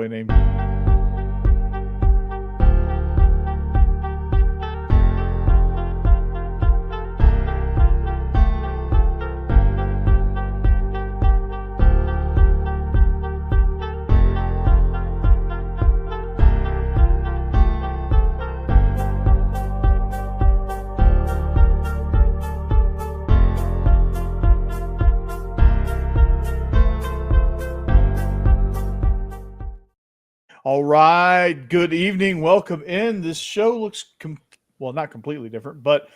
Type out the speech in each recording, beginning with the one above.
Named All right. Good evening. Welcome in. This show looks, not completely different, but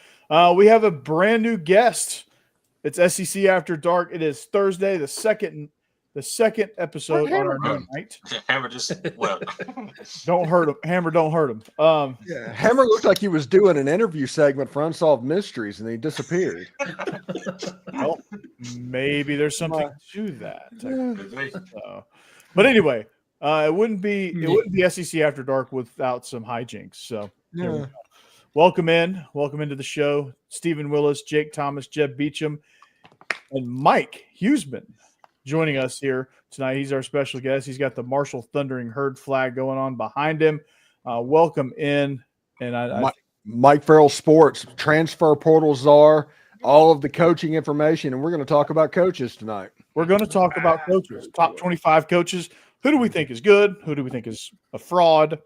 we have a brand new guest. It's SEC After Dark. It is Thursday, the second episode on our new night. Hammer just well. Don't hurt him. Hammer, don't hurt him. Hammer looked like he was doing an interview segment for Unsolved Mysteries, and he disappeared. Well, maybe there's something to that. But anyway. It wouldn't be SEC After Dark without some hijinks. So welcome into the show. Stephen Willis, Jake Thomas, Jeb Beecham, and Mike Huesmann joining us here tonight. He's our special guest. He's got the Marshall Thundering Herd flag going on behind him. Welcome in. And Mike Farrell Sports, transfer portal czar, all of the coaching information, and we're going to talk about coaches tonight. We're going to talk about coaches, top 25 coaches. Who do we think is good? Who do we think is a fraud?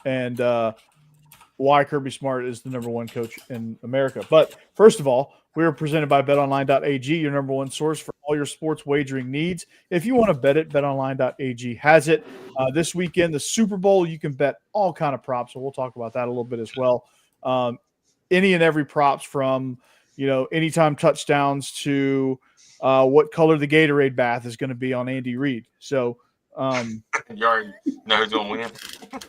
And why Kirby Smart is the number one coach in America. But first of all, we are presented by betonline.ag, your number one source for all your sports wagering needs. If you want to bet it, betonline.ag has it. This weekend, the Super Bowl, you can bet all kind of props. So we'll talk about that a little bit as well. Any and every props from, anytime touchdowns to what color the Gatorade bath is going to be on Andy Reid. So, you already know who's going to win?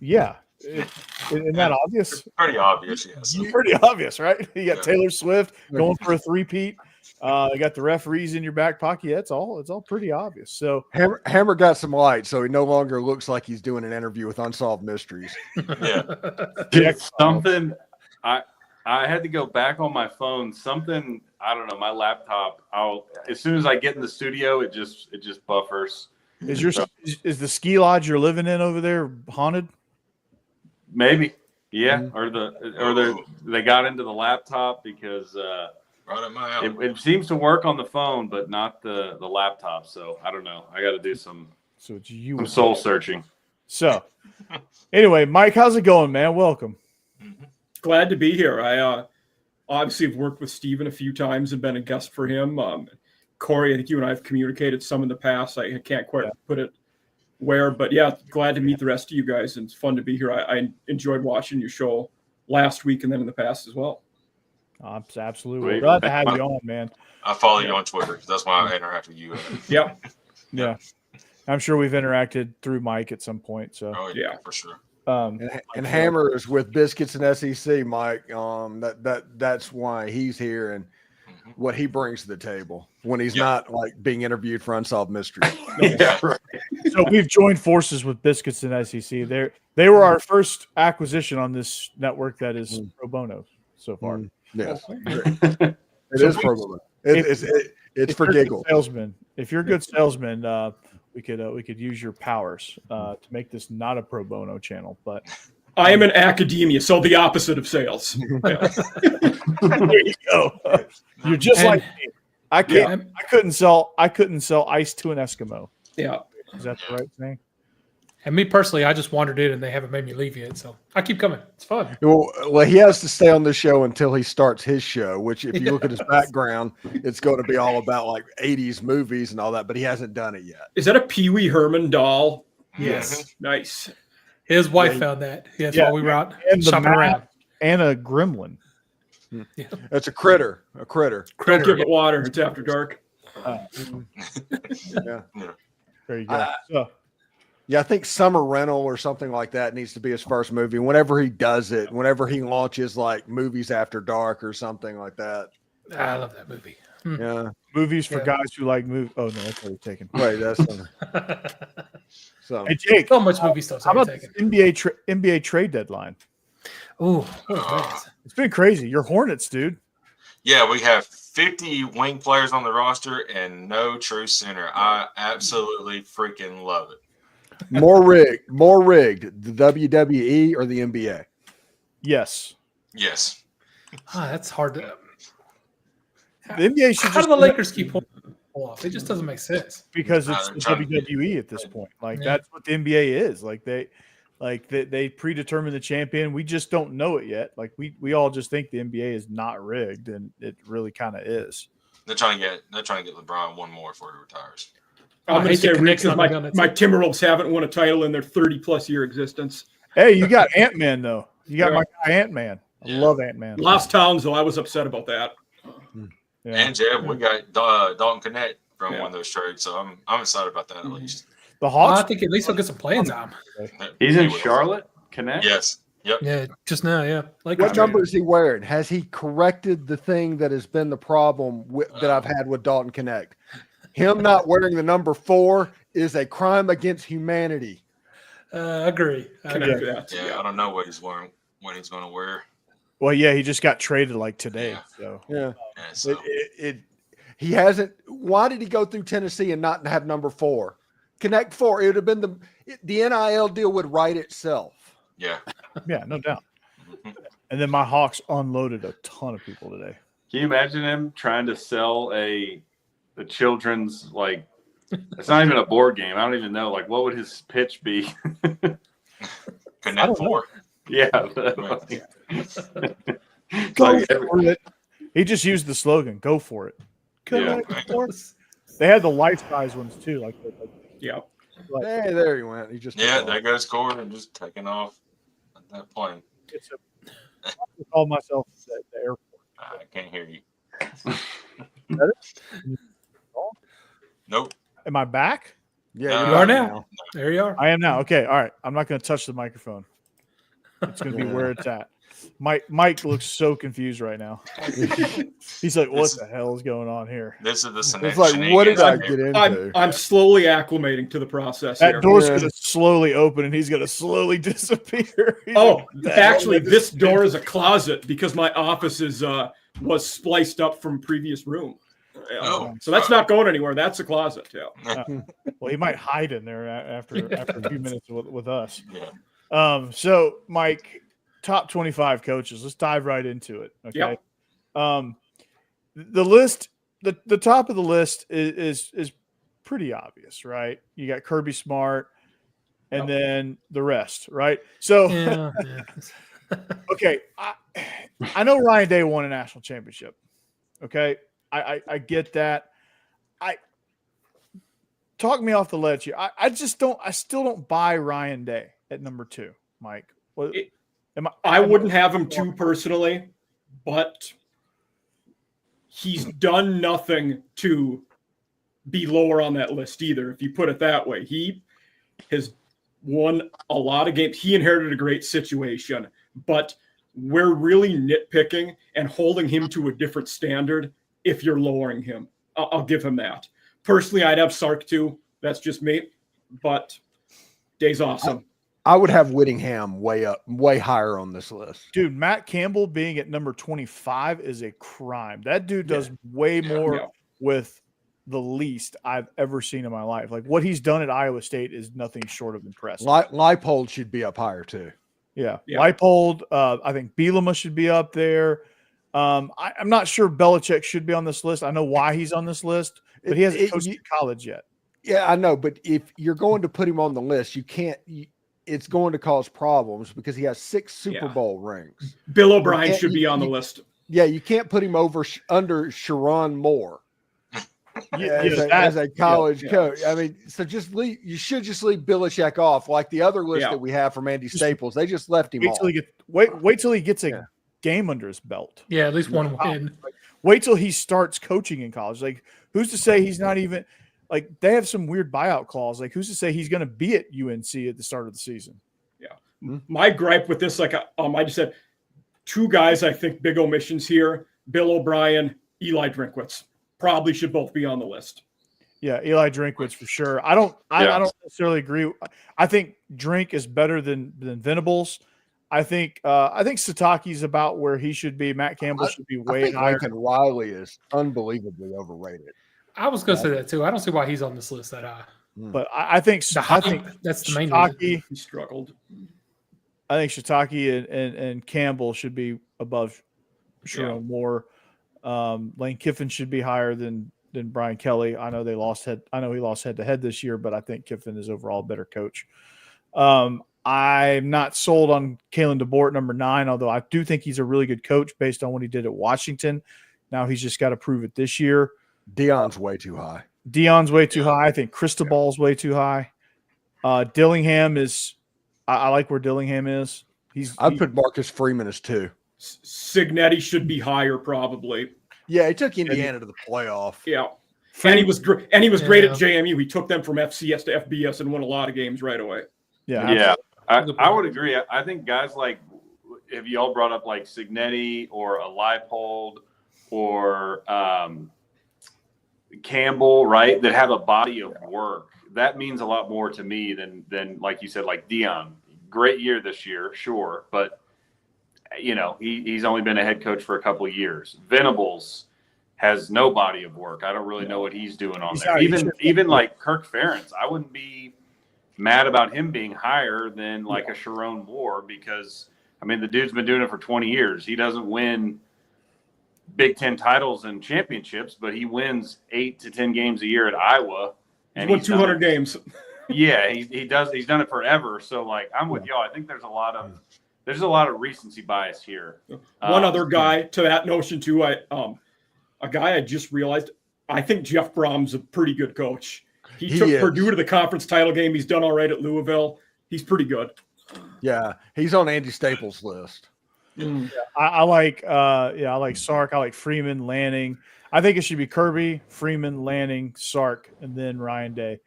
Yeah. Isn't that obvious? It's pretty obvious, yes. Pretty obvious, right? You got Taylor Swift going for a three-peat. You got the referees in your back pocket. Yeah, it's all pretty obvious. So Hammer got some light, so he no longer looks like he's doing an interview with Unsolved Mysteries. Yeah. Something I had to go back on my phone. Something, I don't know, my laptop. As soon as I get in the studio, it just buffers. Is the ski lodge you're living in over there haunted? Maybe, yeah. Or they got into the laptop because right at my alley. It seems to work on the phone, but not the laptop. So I don't know. I got to do some soul searching. So anyway, Mike, how's it going, man? Welcome. Glad to be here. I obviously have worked with Steven a few times and been a guest for him. Corey, I think you and I have communicated some in the past. I can't quite put it where, but yeah, glad to meet the rest of you guys. And it's fun to be here. I enjoyed watching your show last week and then in the past as well. Absolutely. Glad to have you on, man. I follow you on Twitter. That's why I interact with you. Yeah. Yeah. I'm sure we've interacted through Mike at some point. So yeah, for sure. And Hammer is with Biscuits and SEC, Mike. That's why he's here and what he brings to the table when he's not like being interviewed for Unsolved Mysteries. Yeah, right. So we've joined forces with Biscuits and SEC. They were our first acquisition on this network that is pro bono so far. Yes, it is pro bono. It's for giggles. If you're a good salesman, we could use your powers to make this not a pro bono channel. But I am in academia, so the opposite of sales. There you go. You're just like me. I couldn't sell ice to an Eskimo. Yeah. Is that the right thing? And me personally, I just wandered in and they haven't made me leave yet. So I keep coming. It's fun. Well, he has to stay on the show until he starts his show, which if you look at his background, it's going to be all about like 80s movies and all that, but he hasn't done it yet. Is that a Pee Wee Herman doll? Yes. Nice. His wife found that. That's while we were out shopping around. And a gremlin. Yeah. It's a critter. Don't give it water. It's after dark. Yeah. There you go. Yeah, I think Summer Rental or something like that needs to be his first movie. Whenever he does it, whenever he launches like Movies After Dark or something like that. I love that movie. Yeah. Movies for guys who like movies. Oh, no, that's already taken. Wait, that's so. Hey, Jake. So much movie stuff. How about the NBA trade deadline? Ooh, it's been crazy. You're Hornets, dude. Yeah, we have 50 wing players on the roster and no true center. I absolutely freaking love it. More rigged, the WWE or the NBA? Yes. Yes. That's hard to. The NBA should How just do the Lakers keep pulling off? It just doesn't make sense. because Nah, it's they're the trying to be- WWE at this point. Like Yeah. that's what the NBA is. Like they predetermine the champion. We just don't know it yet. Like we all just think the NBA is not rigged, and it really kind of is. They're trying to get LeBron one more before he retires. I'm I going to hate say the Rick, Knicks because not done it. my Timberwolves haven't won a title in their 30-plus year existence. Hey, you got Ant-Man though. You got Yeah. my guy Ant-Man. I Yeah. love Ant-Man. Lost Towns, though, I was upset about that. Yeah. And Jeb, we got Dalton Connect from Yeah. one of those trades, so I'm excited about that at Mhm. least. The Well, I Hawks. think at least he'll get some playing time. He's in He will. Charlotte. Connect. Yes. Yep. Yeah, just now. Yeah, like What number is he wearing? Has he corrected the thing that has been the problem that I've had with Dalton Connect? Him not wearing the number 4 is a crime against humanity. Agree. Connect that. Yeah, I don't know what he's wearing, what he's going to wear. Well, yeah, he just got traded like today. Yeah. So Yeah. Yeah, so He hasn't. Why did he go through Tennessee and not have number 4? Connect 4. It would have been the NIL deal would write itself. yeah. yeah, no doubt. Mhm. And then my Hawks unloaded a ton of people today. Can you imagine him trying to sell the children's, like, it's not even a board game. I don't even know. Like, what would his pitch be? Connect 4. Yeah. Go Like, for it. He just used the slogan, go for it. Yeah. Connect for it. They had the life size ones too. Yeah. Hey, there he went. He just Yeah, there goes Corey and just taking off at that plane. I call myself the airport. I can't hear you. Better? Nope. Am I back? Yeah, You are now. There you are. I am now. Okay. All right. I'm not going to touch the microphone. It's going to be where it's at. Mike looks so confused right now. He's like, "What the hell is going on here?" This is the It's like, what did I shenanigans get into? I'm slowly acclimating to the process That here. door's Yeah. going to slowly open, and he's going to slowly disappear. He's Oh, like, "What the actually, hell this door is a closet because my office was spliced up from previous room. Oh. So that's not going anywhere. That's a closet. Yeah. Well, he might hide in there after a few minutes with us. Yeah. So Mike, top 25 coaches. Let's dive right into it. Okay. Yep. The list, the top of the list is pretty obvious, right? You got Kirby Smart, and then the rest, right? So Yeah. okay, I know Ryan Day won a national championship. Okay, I get that. Talk me off the ledge here. I still don't buy Ryan Day at number 2, Mike. What, I wouldn't have him too personally, but he's done nothing to be lower on that list either, if you put it that way. He has won a lot of games. He inherited a great situation, but we're really nitpicking and holding him to a different standard if you're lowering him. I'll give him that. Personally, I'd have Sark too. That's just me, but Day's awesome. I would have Whittingham way higher on this list. Dude, Matt Campbell being at number 25 is a crime. That dude does way more with the least I've ever seen in my life. Like what he's done at Iowa State is nothing short of impressive. Leipold should be up higher too. Yeah. Yeah. Leipold, I think Bielema should be up there. I'm not sure Belichick should be on this list. I know why he's on this list, but he hasn't coached in college yet. Yeah, I know. But if you're going to put him on the list, you can't. It's going to cause problems because he has 6 Super Bowl rings. Bill O'Brien should be on the list. Yeah, you can't put him under Sharon Moore as a college coach. I mean, so just leave. You should just leave Belichick off, like the other list that we have from Andy Staples. They just left him off. Wait till he gets a game under his belt. Yeah, at least one win. Wait till he starts coaching in college. Like, who's to say he's not even like they have some weird buyout clause. Like, who's to say he's going to be at UNC at the start of the season? Yeah. My gripe with this, like I just said, 2 guys I think big omissions here: Bill O'Brien, Eli Drinkwitz. Probably should both be on the list. Yeah, Eli Drinkwitz for sure. I don't necessarily agree. I think Drink is better than Venables. I think Sataki's about where he should be. Matt Campbell should be way higher. Lincoln Riley is unbelievably overrated. I was going to say that too. I don't see why he's on this list that high. But I think that's the main Shiitake, reason. He struggled. I think Shiitake and Campbell should be above Sharon Moore. Lane Kiffin should be higher than Brian Kelly. I know he lost head to head this year, but I think Kiffin is overall a better coach. I'm not sold on Kalen DeBoer at number 9, although I do think he's a really good coach based on what he did at Washington. Now he's just got to prove it this year. Dion's way too high. I think Cristobal's way too high. Dillingham is I like where Dillingham is. I'd put Marcus Freeman as 2. Signetti should be higher, probably. Yeah, he took Indiana to the playoff. Yeah. And he was great at JMU. He took them from FCS to FBS and won a lot of games right away. Yeah. I would agree. I think guys like, if you all brought up like Signetti or a Leipold or Campbell, right, that have a body of work, that means a lot more to me than like you said, like Dion. Great year this year, sure, but he's only been a head coach for a couple of years. Venables has no body of work. I don't really know what he's doing on there. Even like Kirk Ferentz, I wouldn't be mad about him being higher than like a Sharon Moore, because the dude's been doing it for 20 years. He doesn't win Big Ten titles and championships, but he wins 8 to 10 games a year at Iowa. And he's won 200 games. Yeah, he does. He's done it forever. So like, I'm with y'all. I think there's a lot of recency bias here. One other guy to that notion too. A guy I just realized. I think Jeff Brom's a pretty good coach. He took Purdue to the conference title game. He's done all right at Louisville. He's pretty good. Yeah, he's on Andy Staples' list. Yeah, I like Sark. I like Freeman, Lanning. I think it should be Kirby, Freeman, Lanning, Sark, and then Ryan Day.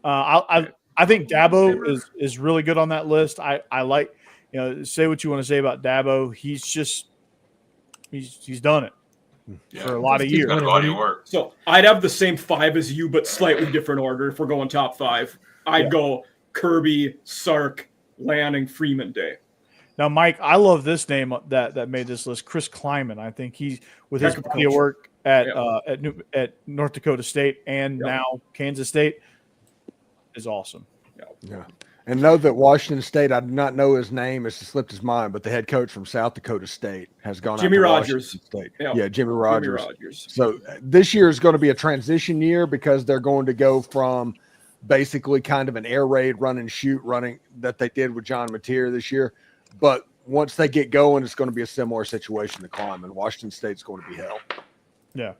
I think Dabo is really good on that list. I like, say what you want to say about Dabo. He's done it for a lot of years. Got a body of work. So I'd have the same 5 as you, but slightly different order. If we're going top 5, I'd go Kirby, Sark, Lanning, Freeman, Day. Now, Mike, I love this name that made this list, Chris Kleiman. I think he's with his body of work at North Dakota State and now Kansas State is awesome. Yeah. And know that Washington State, I do not know his name, it's slipped his mind, but the head coach from South Dakota State has gone Jimmy out to Rogers. Washington State. Yeah, Jimmy Rogers. So this year is going to be a transition year because they're going to go from basically kind of an air raid run and shoot running that they did with John Mateer this year. But once they get going, it's going to be a similar situation to Kleiman. Washington State's going to be hell. Yeah.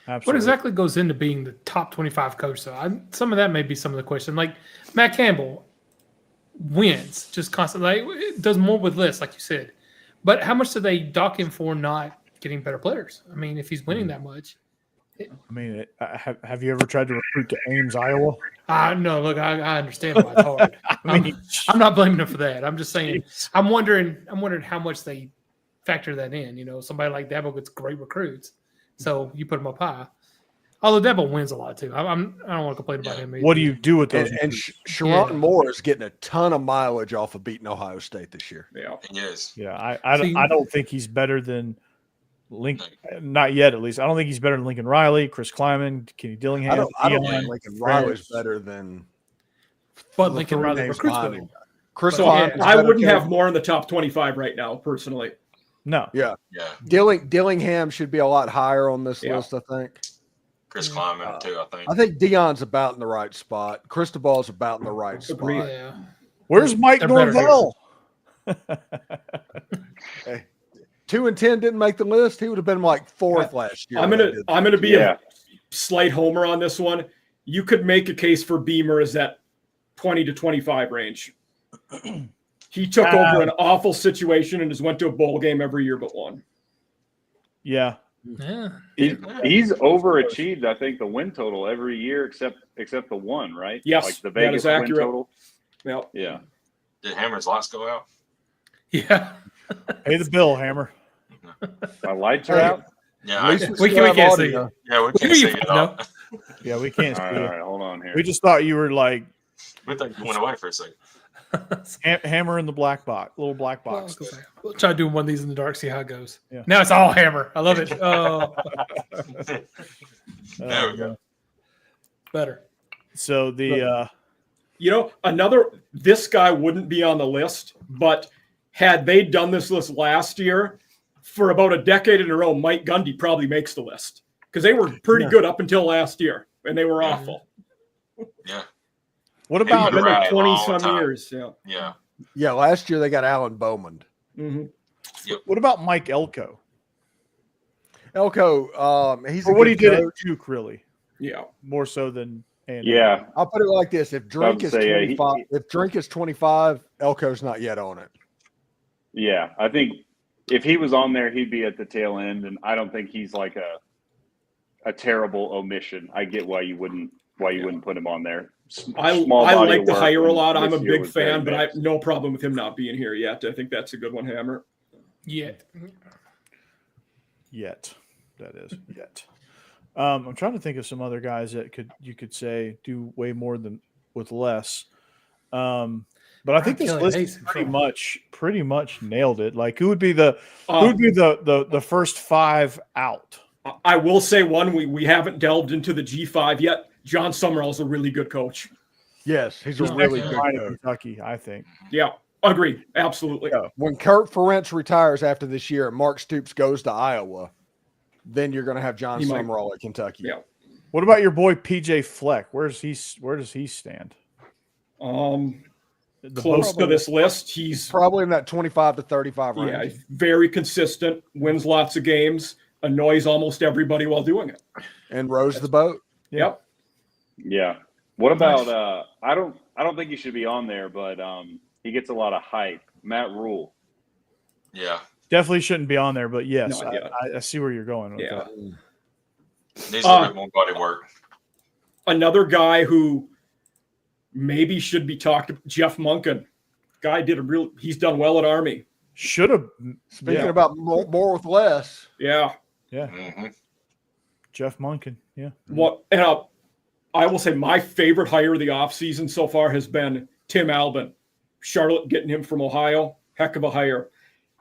Absolutely. What exactly goes into being the top 25 coach, though? Some of that may be some of the question. Like Matt Campbell wins just constantly. Like, does more with less, like you said. But how much do they dock him for not getting better players? If he's winning that much. Have you ever tried to recruit to Ames, Iowa? No, look, I understand why it's hard. I'm not blaming him for that. I'm just saying, I'm wondering how much they factor that in. Somebody like Dabo gets great recruits, so you put him up high. Although Dabo wins a lot too. I don't want to complain about him either. What do you do with those? And Sharon Moore is getting a ton of mileage off of beating Ohio State this year. Yeah, yes. Yeah, I don't think he's better than Lincoln. Not yet, at least. I don't think he's better than Lincoln Riley, Chris Kleiman, Kenny Dillingham. I don't think Lincoln Riley's better than. But Lincoln Riley recruits better. Chris I wouldn't have more in the top 25 right now, personally. No. Yeah. Dillingham should be a lot higher on this list, I think. Chris Kleiman, too, I think. I think Dion's about in the right spot. Cristobal's about in the right spot. Yeah. Where's Mike Norvell? Hey, 2 and 10 didn't make the list. He would have been like 4th last year. I'm gonna be a slight homer on this one. You could make a case for Beamer as that 20 to 25 range. He took over an awful situation and has went to a bowl game every year but one. Yeah. Yeah. He's overachieved, I think, the win total every year except the one, right? Yes, like the Vegas that is win accurate. total. Yep. Yeah. Did Hammer's lights go out? Yeah. Pay the bill, Hammer. My lights are out. Yeah, We can't see you. yeah, we can't see it all. Yeah, we can't see All you. right, hold on here. We just thought you were like We thought you went away for a second. Hammer in the black box, little black box. We'll try doing one of these in the dark, see how it goes. Yeah. Now it's all Hammer. I love it. Oh, There we go. better. So the this guy wouldn't be on the list, but had they done this list last year, for about a decade in a row, Mike Gundy probably makes the list because they were pretty good up until last year, and they were awful. Yeah. What about been around 20-some years? Yeah. Yeah, last year they got Alan Bowman. Mm-hmm. what about Mike Elko? Elko, he's For a what he good did at coach. Duke, really, Yeah. more so than Andy. Yeah. I'll put it like this: if Drink to is say, 25, if Drink is 25, Elko's not yet on it. Yeah. I think if he was on there, he'd be at the tail end, and I don't think he's like a terrible omission. I get why you wouldn't put him on there. I like the hire a lot. I'm a big fan, but I have no problem with him not being here yet. I think that's a good one, Hammer. Yet. That is yet. I'm trying to think of some other guys that you could say do way more than with less. But I think this list is pretty much nailed it. Like who would be the first 5 out? I will say one we haven't delved into the G5 yet. John Summerall's a really good coach. Yes, he's a really good coach. Kentucky, I think. Yeah, agreed. Absolutely. Yeah. When Kurt Ferentz retires after this year and Mark Stoops goes to Iowa, then you're going to have John Summerall at Kentucky. Yeah. What about your boy PJ Fleck? Where does he stand? Close to this list. He's probably in that 25 to 35 range. Yeah, very consistent, wins lots of games, annoys almost everybody while doing it. And rows the boat. Yep. Yeah. What about I don't think he should be on there, but he gets a lot of hype. Matt Rule. Yeah. Definitely shouldn't be on there, but yes, I see where you're going with that. Needs a bit more body work. Another guy who maybe should be talked about, Jeff Monken. Guy he's done well at Army. Should have. Speaking about more with less. Yeah. Yeah. Mm-hmm. Jeff Monken. Yeah. I will say my favorite hire of the offseason so far has been Tim Albin. Charlotte getting him from Ohio. Heck of a hire.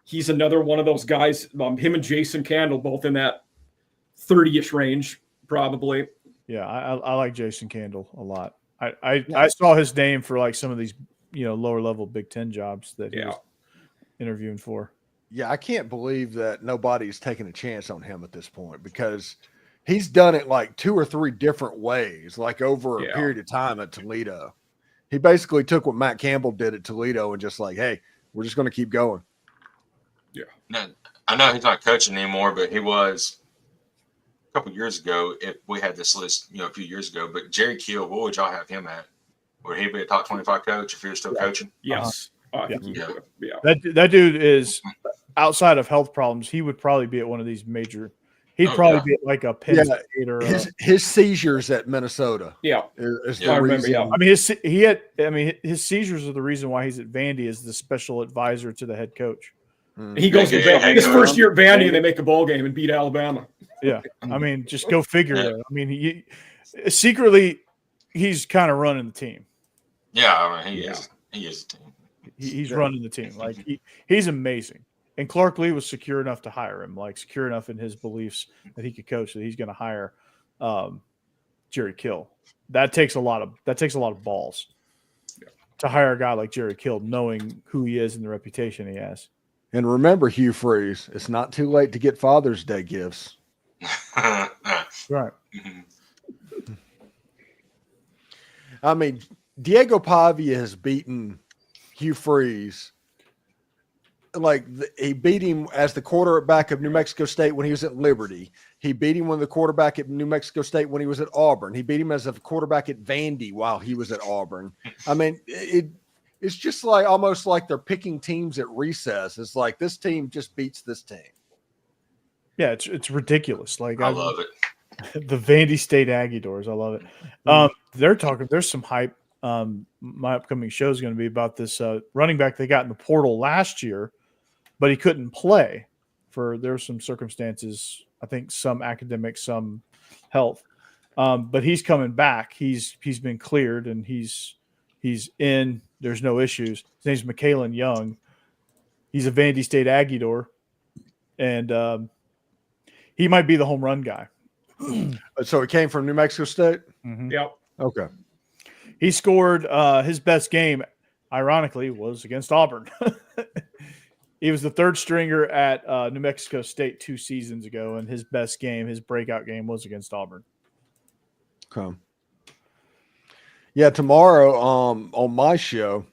He's another one of those guys, him and Jason Candle, both in that 30-ish range, probably. Yeah, I like Jason Candle a lot. I saw his name for like some of these, lower level Big Ten jobs that he was interviewing for. Yeah, I can't believe that nobody's taking a chance on him at this point because he's done it like 2 or 3 different ways, like over a period of time at Toledo. He basically took what Matt Campbell did at Toledo and just like, hey, we're just going to keep going. Yeah. Now, I know he's not coaching anymore, but he was a couple years ago. If we had this list, a few years ago. But Jerry Kill, what would y'all have him at? Would he be a top 25 coach if he was still coaching? Yes. Yeah. That dude is outside of health problems. He would probably be at one of these major. He'd probably be at like a Penn State or his seizures at Minnesota. Yeah, is the reason. I mean, his seizures are the reason why he's at Vandy as the special advisor to the head coach. He goes to his first year at Vandy, and they make a bowl game and beat Alabama. Yeah, I mean, just go figure. I mean, secretly, he's kind of running the team. Yeah, I mean, he is the team. He's running the team. Like he's amazing. And Clark Lee was secure enough to hire him, like secure enough in his beliefs that he could coach that he's going to hire Jerry Kill. That takes a lot of balls to hire a guy like Jerry Kill, knowing who he is and the reputation he has. And remember, Hugh Freeze, it's not too late to get Father's Day gifts. Right. I mean, Diego Pavia has beaten Hugh Freeze. Like he beat him as the quarterback of New Mexico State when he was at Liberty. He beat him when the quarterback at New Mexico State when he was at Auburn. He beat him as a quarterback at Vandy while he was at Auburn. I mean, it's just like almost like they're picking teams at recess. It's like this team just beats this team. Yeah, it's ridiculous. Like I love it. The Vandy State Aggiedors. I love it. There's some hype. My upcoming show is going to be about this running back they got in the portal last year, but he couldn't play there were some circumstances, I think some academic, some health. But he's coming back. He's been cleared and he's in. There's no issues. His name's McKalen Young. He's a Vandy State Aggiedor, and he might be the home run guy. So he came from New Mexico State? Mm-hmm. Yep. Okay. He scored his best game, ironically, was against Auburn. He was the third stringer at New Mexico State 2 seasons ago, and his best game, his breakout game, was against Auburn. Okay. Yeah, tomorrow on my show,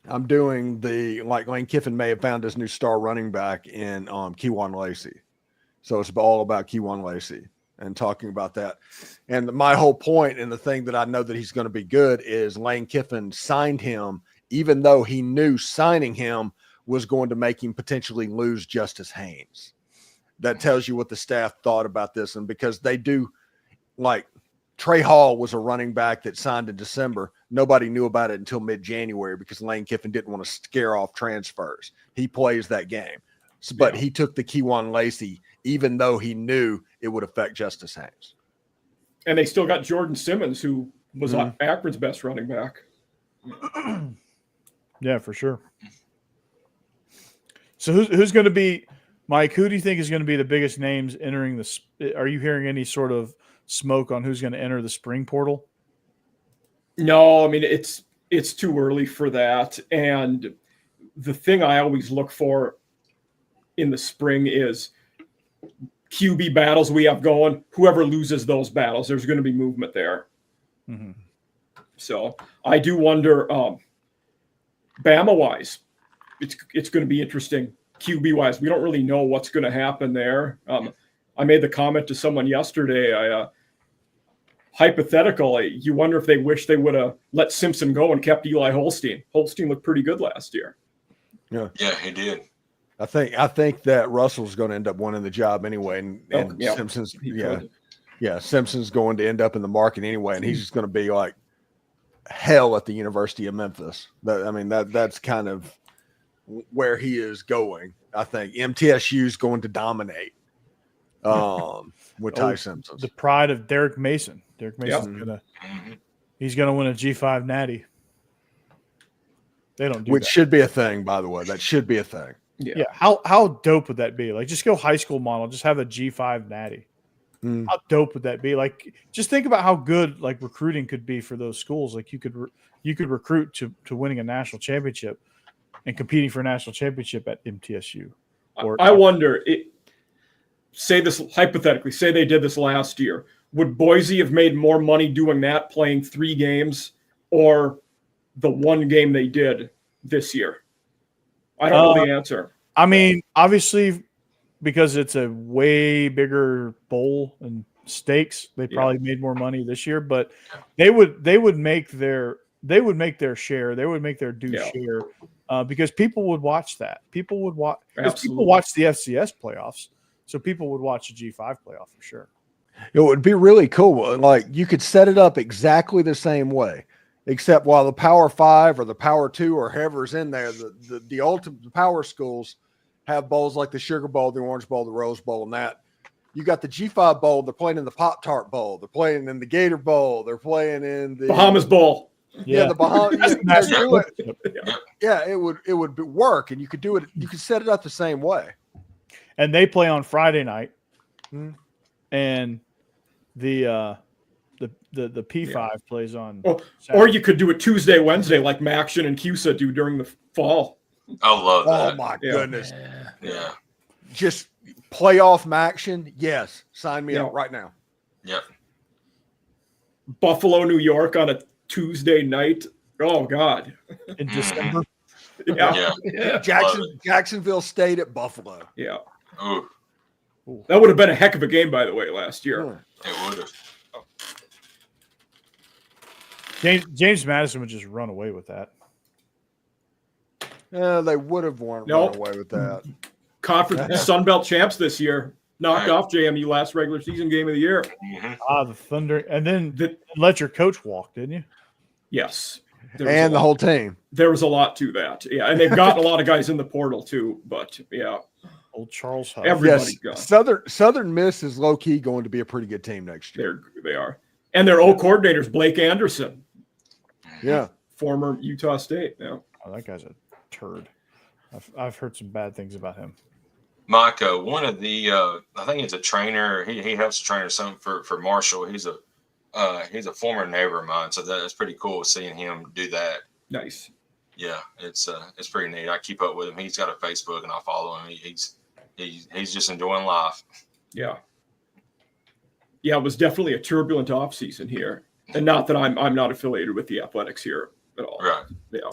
I'm doing Lane Kiffin may have found his new star running back in Kewan Lacey. So it's all about Kewan Lacey and talking about that. And my whole point and the thing that I know that he's going to be good is Lane Kiffin signed him, even though he knew signing him was going to make him potentially lose Justice Haynes. That tells you what the staff thought about this. And because they do, like, Trey Hall was a running back that signed in December. Nobody knew about it until mid-January because Lane Kiffin didn't want to scare off transfers. He plays that game. But he took the Kewan Lacey, even though he knew it would affect Justice Haynes. And they still got Jordan Simmons, who was Akron's best running back. Yeah, for sure. So who's going to be, Mike, who do you think is going to be the biggest names entering this? Are you hearing any sort of smoke on who's going to enter the spring portal? No, I mean, it's too early for that. And the thing I always look for in the spring is QB battles we have going. Whoever loses those battles, there's going to be movement there. Mm-hmm. So I do wonder, Bama-wise, it's going to be interesting. QB-wise, we don't really know what's going to happen there. I made the comment to someone yesterday. Hypothetical, you wonder if they wish they would have let Simpson go and kept Eli Holstein. Holstein looked pretty good last year. Yeah, he did. I think that Russell's going to end up winning the job anyway, and Simpson's Simpson's going to end up in the market anyway, and he's just going to be like hell at the University of Memphis. That's kind of where he is going. I think MTSU is going to dominate with Ty Simpson. The pride of Derek Mason. Derek Mason's he's gonna win a G5 Natty. They don't do which that. Should be a thing, by the way. That should be a thing. Yeah. How dope would that be? Like, just go high school model, just have a G5 Natty. How dope would that be? Like, just think about how good like recruiting could be for those schools. Like, you could recruit to winning a national championship and competing for a national championship at MTSU. I wonder, say this hypothetically, say they did this last year. Would Boise have made more money doing that, playing 3 games, or the 1 game they did this year? I don't know the answer. I mean, obviously, because it's a way bigger bowl and stakes, they probably made more money this year. But they would make their share. They would make their due share because people would watch that. People would watch. People watch the FCS playoffs, so people would watch a G5 playoff for sure. It would be really cool. Like, you could set it up exactly the same way, except while the Power 5 or the Power 2 or whoever's in there, the ultimate power schools have bowls like the Sugar Bowl, the Orange Bowl, the Rose Bowl, and that. You got the G5 Bowl. They're playing in the Pop-Tart Bowl. They're playing in the Gator Bowl. They're playing in the Bahamas Bowl. Yeah, the Bahamas. It would work, and you could do it. You could set it up the same way. And they play on Friday night, and the P5 plays on. Or you could do it Tuesday, Wednesday, like Maction and CUSA do during the fall. I love that. Oh my goodness! Yeah. Just playoff Maction. Yes, sign me up right now. Yep. Buffalo, New York on a Tuesday night. Oh God. In December. Jacksonville State at Buffalo. Yeah. Ooh. That would have been a heck of a game, by the way, last year. It would have. James Madison would just run away with that. They would have run away with that. Conference Sun Belt champs this year. Knocked off JMU last regular season game of the year. The Thunder. And then let your coach walk, didn't you? Yes. And the whole team. There was a lot to that. Yeah. And they've gotten a lot of guys in the portal too. But Old Charles Huff. Everybody's gone. Southern Miss is low key going to be a pretty good team next year. They are. And their old coordinators, Blake Anderson. Yeah. Former Utah State. Yeah. Oh, that guy's a turd. I've heard some bad things about him. Mike, one of the I think he's a trainer. He helps train or something for Marshall. He's a He's a former neighbor of mine, so that's pretty cool seeing him do that. Nice. Yeah, it's pretty neat. I keep up with him. He's got a Facebook, and I follow him. He's just enjoying life. Yeah. Yeah, it was definitely a turbulent offseason here. And not that I'm not affiliated with the Athletics here at all. Right. Yeah.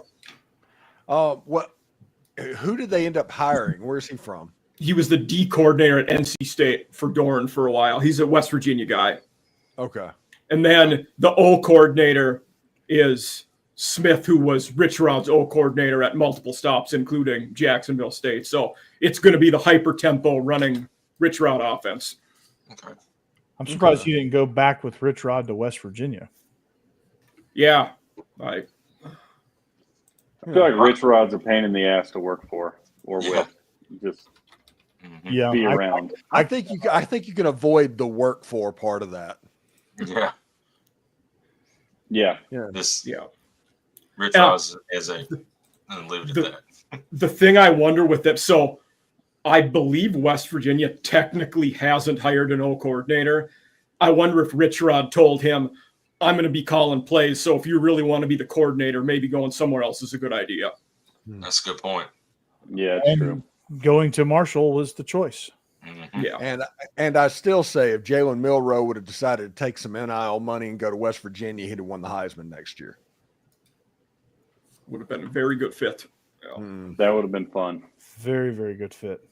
Who did they end up hiring? Where's he from? He was the D coordinator at NC State for Dorn for a while. He's a West Virginia guy. Okay. And then the O coordinator is Smith, who was Rich Rod's O coordinator at multiple stops, including Jacksonville State. So it's going to be the hyper tempo running Rich Rod offense. Okay. I'm surprised he didn't go back with Rich Rod to West Virginia. Yeah. I feel like Rich Rod's a pain in the ass to work for or with. Just be around. I think you can avoid the work for part of that. Yeah. Yeah. Rich Ross is a unlimited that. The thing I wonder with them, so I believe West Virginia technically hasn't hired an O coordinator. I wonder if Rich Rod told him, I'm going to be calling plays, so if you really want to be the coordinator, maybe going somewhere else is a good idea. That's a good point. Yeah, it's true. Going to Marshall was the choice. Mm-hmm. Yeah. And I still say if Jalen Milroe would have decided to take some NIL money and go to West Virginia, he'd have won the Heisman next year. Would have been a very good fit. Yeah. That would have been fun. Very, very good fit.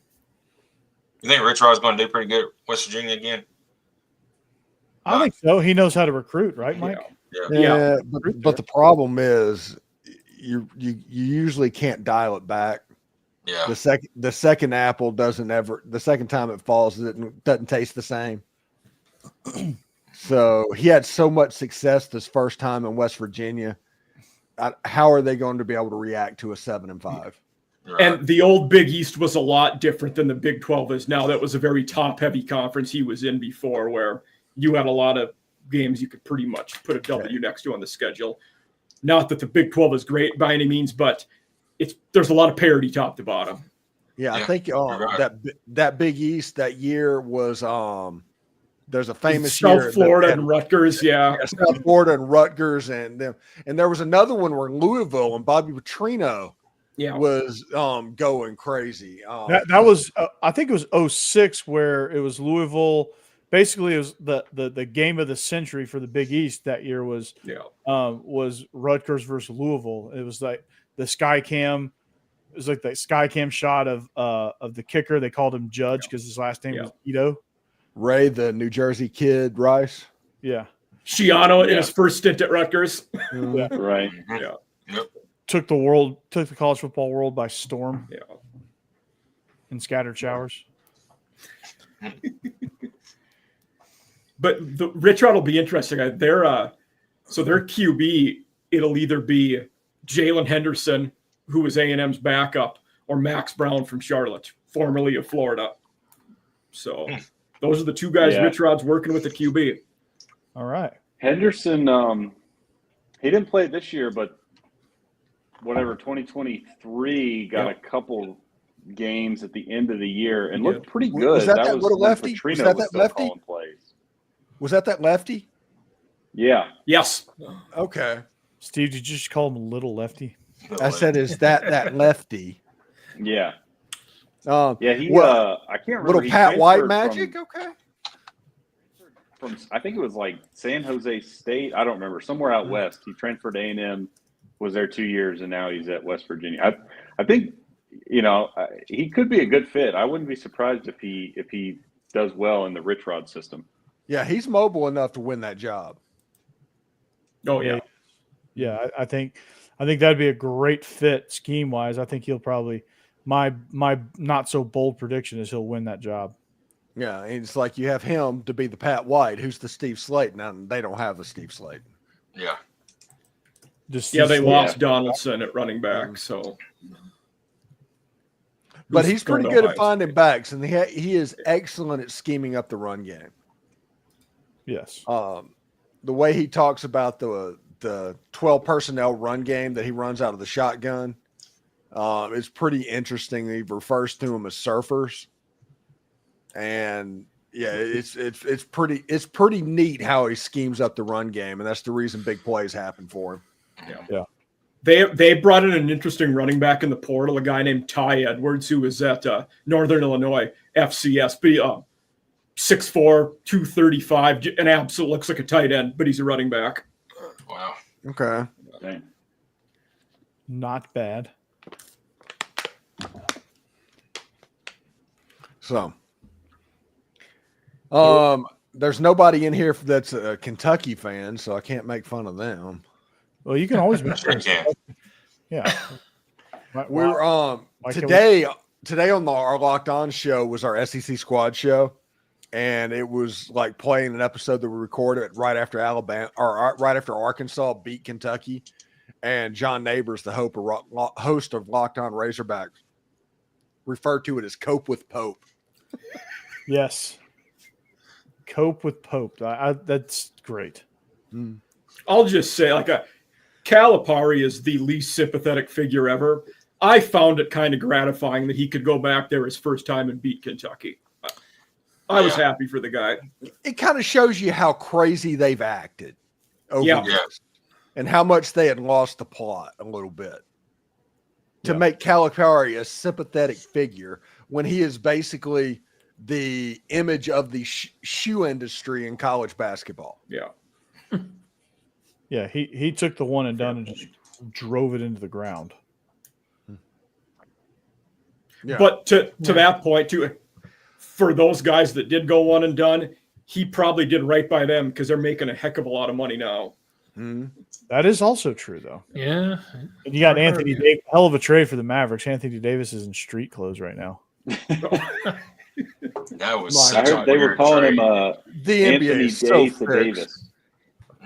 You think Rich Rod's going to do pretty good at West Virginia again? I think so. He knows how to recruit, right, Mike? Yeah. But the problem is you usually can't dial it back. Yeah. The second apple the second time it falls, it doesn't taste the same. So he had so much success this first time in West Virginia. How are they going to be able to react to a 7-5? Right. And the old Big East was a lot different than the Big 12 is now. That was a very top-heavy conference he was in before, where you had a lot of games you could pretty much put a W next to on the schedule. Not that the Big 12 is great by any means, but there's a lot of parity top to bottom. Yeah, I think that Big East that year was there's a famous South Florida and Rutgers, South Florida and Rutgers, and there was another one where Louisville and Bobby Petrino was going crazy. That was I think it was 2006 where it was Louisville. Basically, it was the game of the century for the Big East that year was Rutgers versus Louisville. It was like the sky cam. It was like the sky cam shot of the kicker. They called him Judge because his last name was Ito. Ray, the New Jersey kid, Rice. Yeah. Schiano in his first stint at Rutgers. Right. Yeah. Yep. Took the college football world by storm. Yeah. In scattered showers. But the Rich Rod will be interesting. Their QB, it'll either be Jalen Henderson, who was A&M's backup, or Max Brown from Charlotte, formerly of Florida. So those are the two guys Rich Rod's working with the QB. All right. Henderson, he didn't play this year, but 2023 got a couple games at the end of the year and looked pretty good. Was that little lefty? Was that lefty? Was that lefty? Yeah. Yes. Okay. Steve, did you just call him a little lefty? I said, is that lefty? Yeah. He I can't remember. Little Pat White magic? Okay. From I think it was like San Jose State. I don't remember. Somewhere out west. He transferred to A&M, was there 2 years, and now he's at West Virginia. I think, he could be a good fit. I wouldn't be surprised if he does well in the Rich Rod system. Yeah, he's mobile enough to win that job. Oh yeah. Yeah, I think that'd be a great fit scheme wise. I think he'll probably my not so bold prediction is he'll win that job. Yeah, and it's like you have him to be the Pat White, who's the Steve Slayton, and they don't have a Steve Slayton. Yeah. They lost Donaldson at running back, so. But he's pretty good at finding backs, and he is excellent at scheming up the run game. Yes. The way he talks about the 12 personnel run game that he runs out of the shotgun is pretty interesting. He refers to them as surfers. And Yeah, it's pretty neat how he schemes up the run game, and that's the reason big plays happen for him. Yeah. They brought in an interesting running back in the portal, a guy named Ty Edwards, who was at Northern Illinois FCS. But 6'4", 235, and absolutely looks like a tight end, but he's a running back. Wow. Okay. Dang. Not bad. So, there's nobody in here that's a Kentucky fan, so I can't make fun of them. Well, you can always mention Sure can. Yeah. We're today on our Locked On show was our SEC squad show, and it was like playing an episode that we recorded right after Alabama or right after Arkansas beat Kentucky, and John Neighbors, the host of Locked On Razorbacks, referred to it as "Cope with Pope." Yes. Cope with Pope. That's great. I'll just say, Calipari is the least sympathetic figure ever. I found it kind of gratifying that he could go back there his first time and beat Kentucky. I was happy for the guy. It kind of shows you how crazy they've acted over this and how much they had lost the plot a little bit to make Calipari a sympathetic figure when he is basically the image of the shoe industry in college basketball. Yeah. Yeah, he took the one and done and just drove it into the ground. Yeah. But to that point, too, for those guys that did go one and done, he probably did right by them because they're making a heck of a lot of money now. That is also true, though. Yeah. And you got Anthony Davis, hell of a trade for the Mavericks. Anthony Davis is in street clothes right now. That was I such a heard they were weird calling trade. him The Anthony NBA is so Davis to fixed. Davis.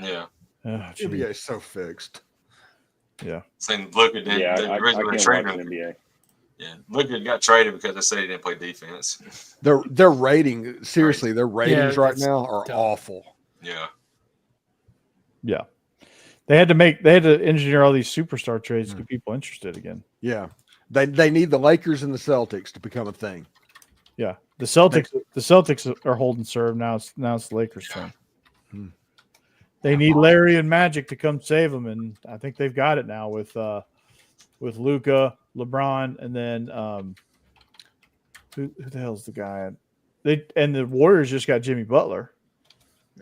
Yeah. NBA is so fixed. Yeah. Saying Luka did Yeah, I originally can't trade watch him. NBA. Yeah, Luka got traded because they said he didn't play defense. Their rating, seriously, their ratings right it's now are dumb. awful. Yeah. Yeah. They had to engineer all these superstar trades to get people interested again. Yeah. They need the Lakers and the Celtics to become a thing. Yeah. The Celtics are holding serve now. It's the Lakers' turn. They need Larry and Magic to come save them, and I think they've got it now with Luka, LeBron, and then who the hell's the guy? And the Warriors just got Jimmy Butler.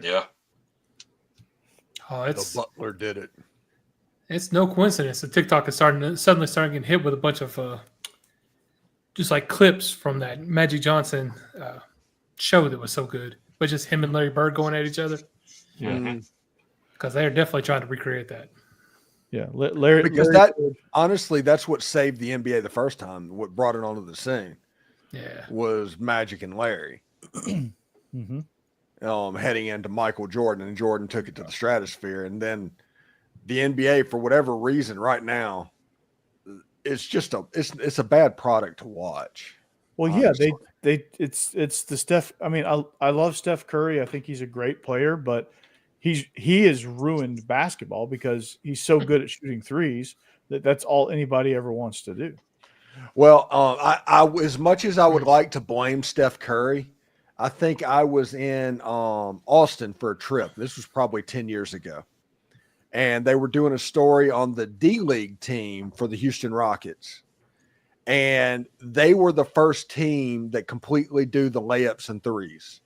Yeah. Oh, The Butler did it. It's no coincidence that TikTok is suddenly starting getting hit with a bunch of just like clips from that Magic Johnson show that was so good, but just him and Larry Bird going at each other. Yeah. Because they're definitely trying to recreate that. Yeah, Larry. Because Larry, honestly, that's what saved the NBA the first time. What brought it onto the scene, was Magic and Larry. Heading into Michael Jordan, and Jordan took it to the stratosphere, and then the NBA, for whatever reason, right now, it's just it's a bad product to watch. Well, honestly. it's the Steph. I mean, I love Steph Curry. I think he's a great player, but he has ruined basketball because he's so good at shooting threes that's all anybody ever wants to do. Well, I as much as I would like to blame Steph Curry, I think I was in Austin for a trip. This was probably 10 years ago. And they were doing a story on the D-League team for the Houston Rockets. And they were the first team that completely do the layups and threes.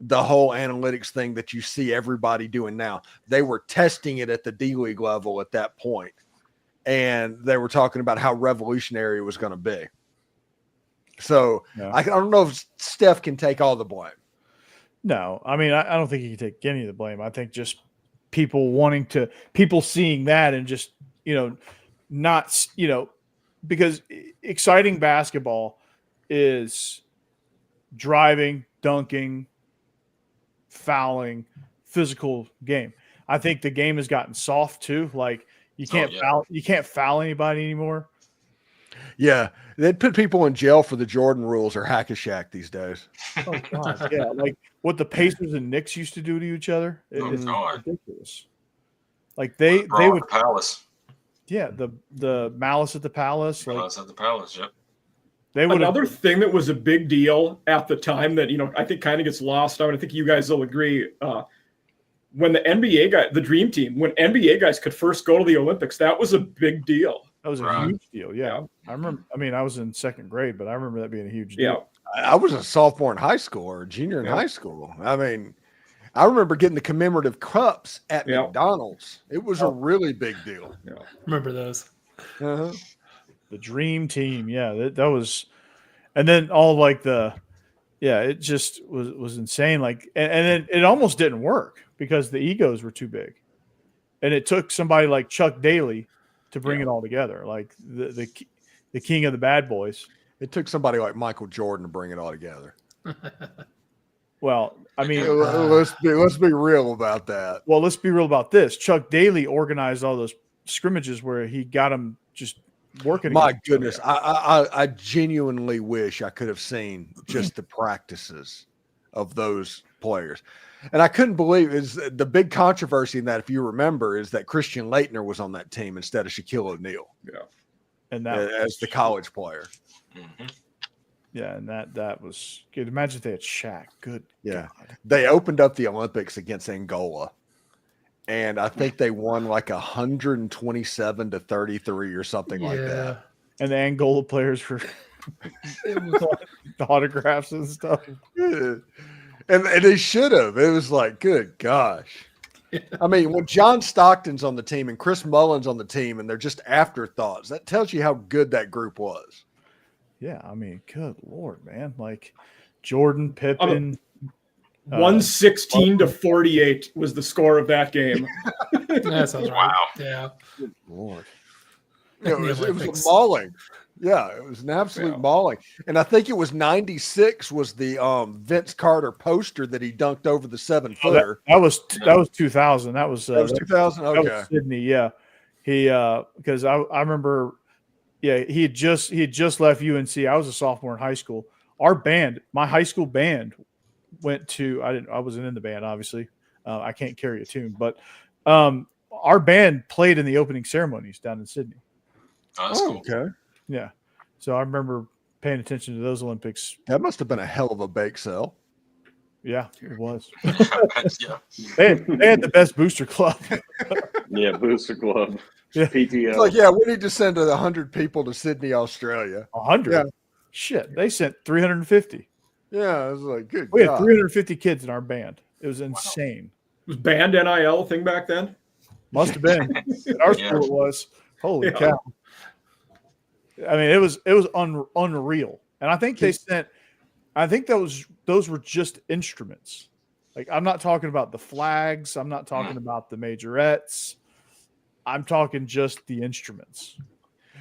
The whole analytics thing that you see everybody doing now. They were testing it at the D-League level at that point. And they were talking about how revolutionary it was going to be. So I don't know if Steph can take all the blame. No, I mean, I don't think he can take any of the blame. I think just people seeing that and just, not, because exciting basketball is driving, dunking, fouling, physical game. I think the game has gotten soft too. Like you can't foul anybody anymore. Yeah, they'd put people in jail for the Jordan rules or hack-a-shack these days. Oh God, yeah, like what the Pacers and Knicks used to do to each other. It's ridiculous. Like they would Palace. Yeah, the Malice at the Palace. Malice at the Palace. Yep. They would. Another thing that was a big deal at the time that, I think kind of gets lost on, I think you guys will agree, when the NBA guy, the dream team, when NBA guys could first go to the Olympics, that was a big deal. That was a huge deal. Yeah. I remember, I was in second grade, but I remember that being a huge deal. Yeah. I was a sophomore in high school or a junior in high school. I mean, I remember getting the commemorative cups at McDonald's. It was a really big deal. Yeah. Remember those? Uh-huh. The dream team. Yeah. That was, and then all like it just was insane. Like, and then it almost didn't work because the egos were too big. And it took somebody like Chuck Daly to bring it all together. Like the king of the bad boys. It took somebody like Michael Jordan to bring it all together. Well, I mean, let's be real about that. Well, let's be real about this. Chuck Daly organized all those scrimmages where he got them just working. My goodness, I genuinely wish I could have seen just the practices of those players. And I couldn't believe is the big controversy in that, if you remember, is that Christian Laettner was on that team instead of Shaquille O'Neal. Yeah. And that as the college player. Mm-hmm. Yeah, and that was good. Imagine if they had Shaq. Good. Yeah. God. They opened up the Olympics against Angola. And I think they won like 127-33 or something like that. And the Angola players were the autographs and stuff. And they should have. It was like, good gosh. I mean, when John Stockton's on the team and Chris Mullin's on the team and they're just afterthoughts, that tells you how good that group was. Yeah, I mean, good Lord, man. Like Jordan, Pippen. 116-48 was the score of that game. That sounds right. Wow. Yeah. Good Lord. It was a mauling. Yeah, it was an absolute mauling. And I think it was 96 was the Vince Carter poster that he dunked over the 7-footer. That was 2000. That was 2000. Okay. That was Sydney. Yeah. He because I remember, he had just left UNC. I was a sophomore in high school. Our band, my high school band, went to I wasn't in the band, obviously. I can't carry a tune, but our band played in the opening ceremonies down in Sydney. Oh, that's cool. Okay. Yeah. So I remember paying attention to those Olympics. That must have been a hell of a bake sale. Yeah, it was. Yeah. They had the best booster club. Yeah, booster club. Yeah. PTO. It's like, we need to send 100 people to Sydney, Australia. 100? Yeah. Shit, they sent 350. Yeah, it was like, good We God. had 350 kids in our band. It was insane. Was band NIL a thing back then? Must have been. At our school it was. Holy cow. I mean, it was unreal. And I think those were just instruments. Like, I'm not talking about the flags. I'm not talking about the majorettes. I'm talking just the instruments.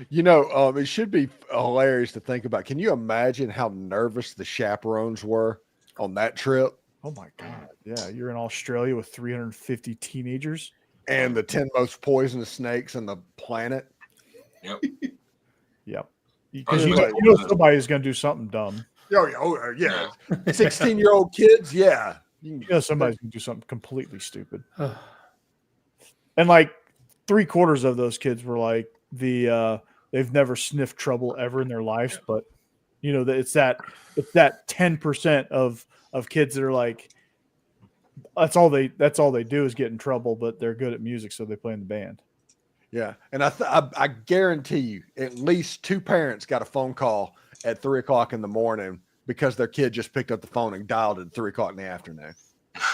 It should be hilarious to think about. Can you imagine how nervous the chaperones were on that trip? Oh my God. Yeah. You're in Australia with 350 teenagers. And the 10 most poisonous snakes on the planet. Yep. Yep. Because you know somebody's going to do something dumb. Oh, yeah. 16-year-old kids, yeah. You know somebody's going to do something completely stupid. And like 3/4 of those kids were like they've never sniffed trouble ever in their lives, but it's that 10% of kids that are like that's all they do is get in trouble, but they're good at music, so they play in the band. Yeah, and I guarantee you, at least 2 parents got a phone call at 3:00 in the morning because their kid just picked up the phone and dialed at 3:00 in the afternoon.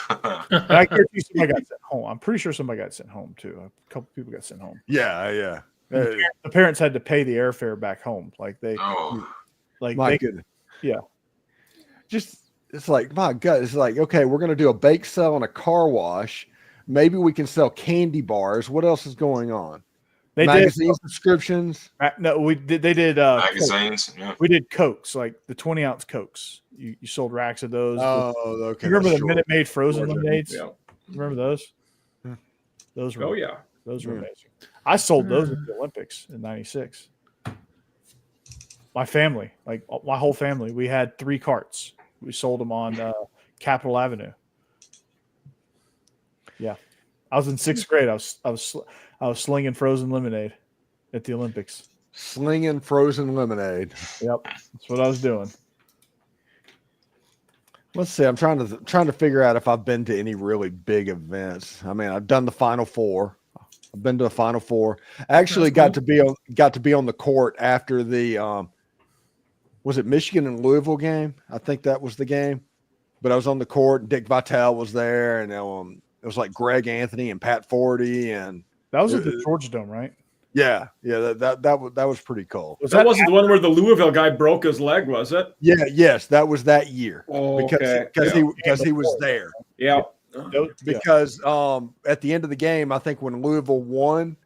And I guarantee somebody got sent home. I'm pretty sure somebody got sent home too. A couple people got sent home. Yeah. The parents had to pay the airfare back home. Like they, my goodness. Yeah. It's like, my God, it's like, okay, we're going to do a bake sale and a car wash. Maybe we can sell candy bars. What else is going on? Magazine subscriptions? No, we did. They did magazines. Yeah. We did Cokes, like the 20-ounce Cokes. You sold racks of those. Oh, okay. You remember the Minute Maid frozen lemonades? Yeah. Remember those? Those were. Oh yeah. Those were amazing. I sold those at the Olympics in '96. My family, like my whole family, we had 3 carts. We sold them on Capitol Avenue. Yeah, I was in 6th grade. I was slinging frozen lemonade at the Olympics. Slinging frozen lemonade. Yep, that's what I was doing. Let's see. I'm trying to figure out if I've been to any really big events. I mean, I've done the Final Four. I've been to the Final Four. I actually got to be on the court after the was it Michigan and Louisville game? I think that was the game. But I was on the court, and Dick Vitale was there, and it was like Greg Anthony and Pat Forty, and that was at the Georgia Dome, right? Yeah, that was pretty cool. That wasn't the one where the Louisville guy broke his leg, was it? Yeah, yes, that was that year. Oh, because he was there. Yeah. Because at the end of the game, I think when Louisville won,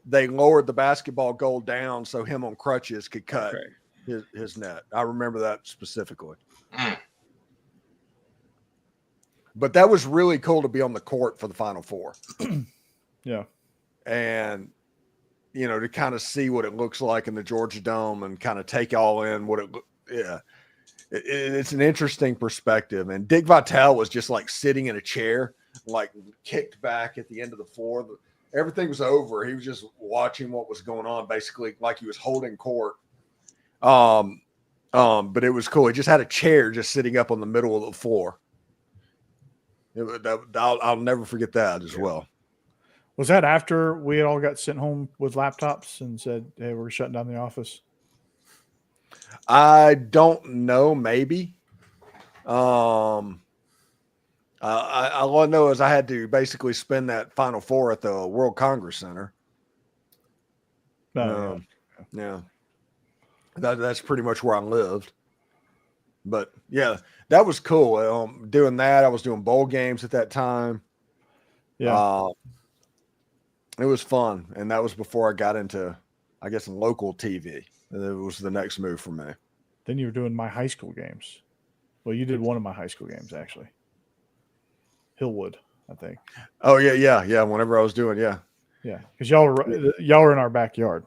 they lowered the basketball goal down so him on crutches could cut his net. I remember that specifically. But that was really cool to be on the court for the Final Four. Yeah. And to kind of see what it looks like in the Georgia Dome and kind of take all in what it's an interesting perspective. And Dick Vitale was just like sitting in a chair, like kicked back at the end of the floor. Everything was over. He was just watching what was going on, basically like he was holding court. But it was cool. He just had a chair just sitting up on the middle of the floor. I'll never forget that as well. Was that after we had all got sent home with laptops and said, "Hey, we're shutting down the office"? I don't know. Maybe. All I know is I had to basically spend that Final Four at the World Congress Center. Yeah, that's pretty much where I lived. But yeah, that was cool. Doing that, I was doing bowl games at that time. Yeah. It was fun, and that was before I got into, I guess, local TV. And it was the next move for me. Then you were doing my high school games. Well, you did one of my high school games, actually. Hillwood, I think. Oh, yeah. Whenever I was doing, yeah. Yeah, because y'all were in our backyard.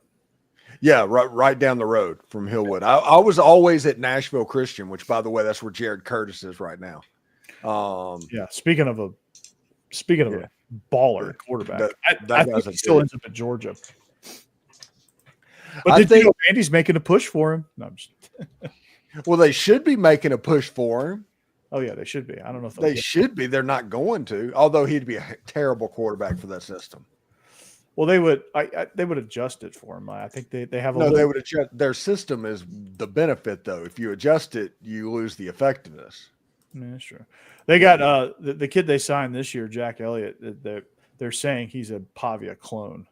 Yeah, right down the road from Hillwood. I was always at Nashville Christian, which, by the way, that's where Jared Curtis is right now. Yeah, speaking of a baller quarterback. I think he still ends up at Georgia. But did you know Andy's making a push for him? No, I'm just well, they should be making a push for him. Oh, yeah, they should be. I don't know if they should be. They're not going to, although he'd be a terrible quarterback for that system. Well, they would adjust it for him. I think they have they would adjust. Their system is the benefit, though. If you adjust it, you lose the effectiveness. Yeah, that's true. They got the kid they signed this year, Jack Elliott. They're saying he's a Pavia clone.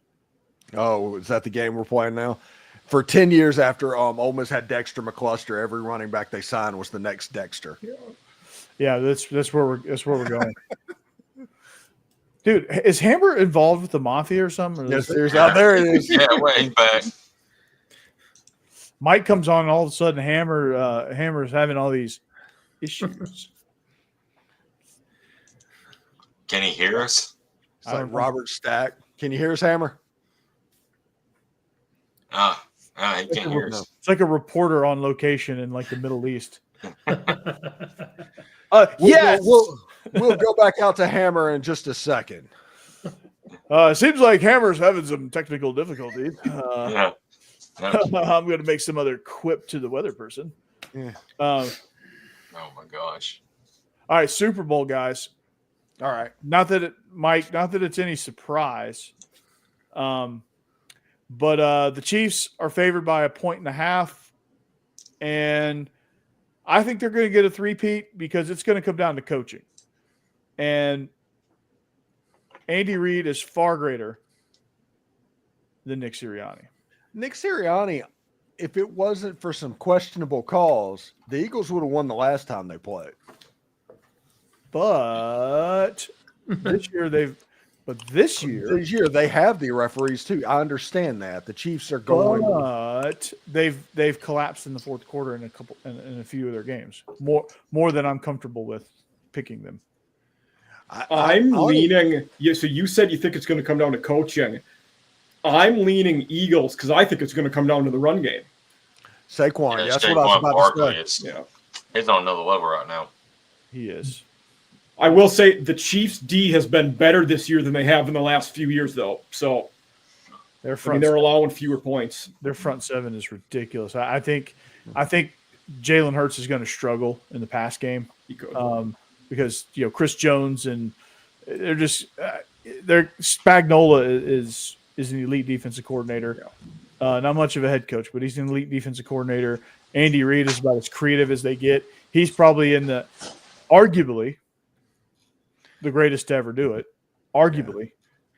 Oh, is that the game we're playing now? For 10 years after Ole Miss had Dexter McCluster, every running back they signed was the next Dexter. Yeah, that's where we're going. Dude, is Hammer involved with the mafia or something? Yes, there it is. Yeah, way back. Mike comes on, and all of a sudden Hammer's having all these issues. Can he hear us? It's like Robert Stack. Can you hear us, Hammer? He can't hear us. It's like a reporter on location in like the Middle East. Yes. We'll go back out to Hammer in just a second. It seems like Hammer's having some technical difficulties. Yeah. I'm going to make some other quip to the weather person. Yeah. Oh my gosh. All right, Super Bowl guys. All right. Not that it's any surprise. But the Chiefs are favored by 1.5, and I think they're going to get a three-peat because it's going to come down to coaching. And Andy Reid is far greater than Nick Sirianni. Nick Sirianni, if it wasn't for some questionable calls, the Eagles would have won the last time they played. But this year they have the referees too. I understand that the Chiefs are going, but they've collapsed in the fourth quarter in a few of their games. More than I'm comfortable with picking them. I'm leaning. Yeah, so you said you think it's going to come down to coaching. I'm leaning Eagles because I think it's going to come down to the run game. Saquon, that's what I was about to say. He's on another level right now. He is. I will say the Chiefs' D has been better this year than they have in the last few years, though. So They're allowing fewer points. Their front seven is ridiculous. I think Jalen Hurts is going to struggle in the pass game. He could. Because Chris Jones and they're just Spagnuolo is an elite defensive coordinator. Yeah. Not much of a head coach, but he's an elite defensive coordinator. Andy Reid is about as creative as they get. He's probably arguably the greatest to ever do it. Arguably,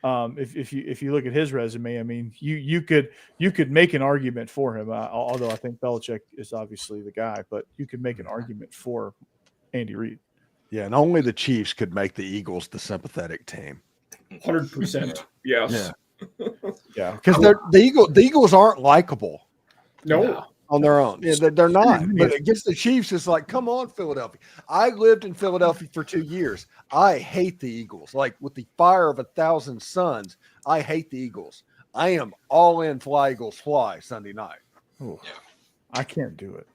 if you look at his resume, I mean, you could make an argument for him. Although I think Belichick is obviously the guy, but you could make an argument for Andy Reid. Yeah, and only the Chiefs could make the Eagles the sympathetic team. 100%. Yes. Yeah, because the Eagles aren't likable. No. On their own. Yeah, they're not. But against the Chiefs, it's like, come on, Philadelphia. I lived in Philadelphia for 2 years. I hate the Eagles. Like with the fire of 1,000 suns, I hate the Eagles. I am all in Fly Eagles Fly Sunday night. Oh, I can't do it.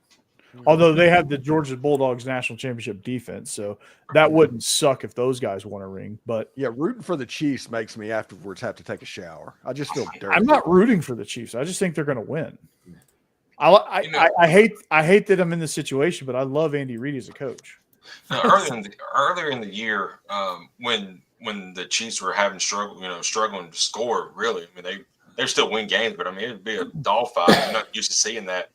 Although they have the Georgia Bulldogs national championship defense, so that wouldn't suck if those guys won a ring. But yeah, rooting for the Chiefs makes me afterwards have to take a shower. I just feel dirty. I'm not rooting for the Chiefs. I just think they're going to win. I hate that I'm in this situation, but I love Andy Reid as a coach. Earlier in the year, when the Chiefs were struggling to score, really, I mean they still win games, but I mean it'd be a dogfight. I'm not used to seeing that.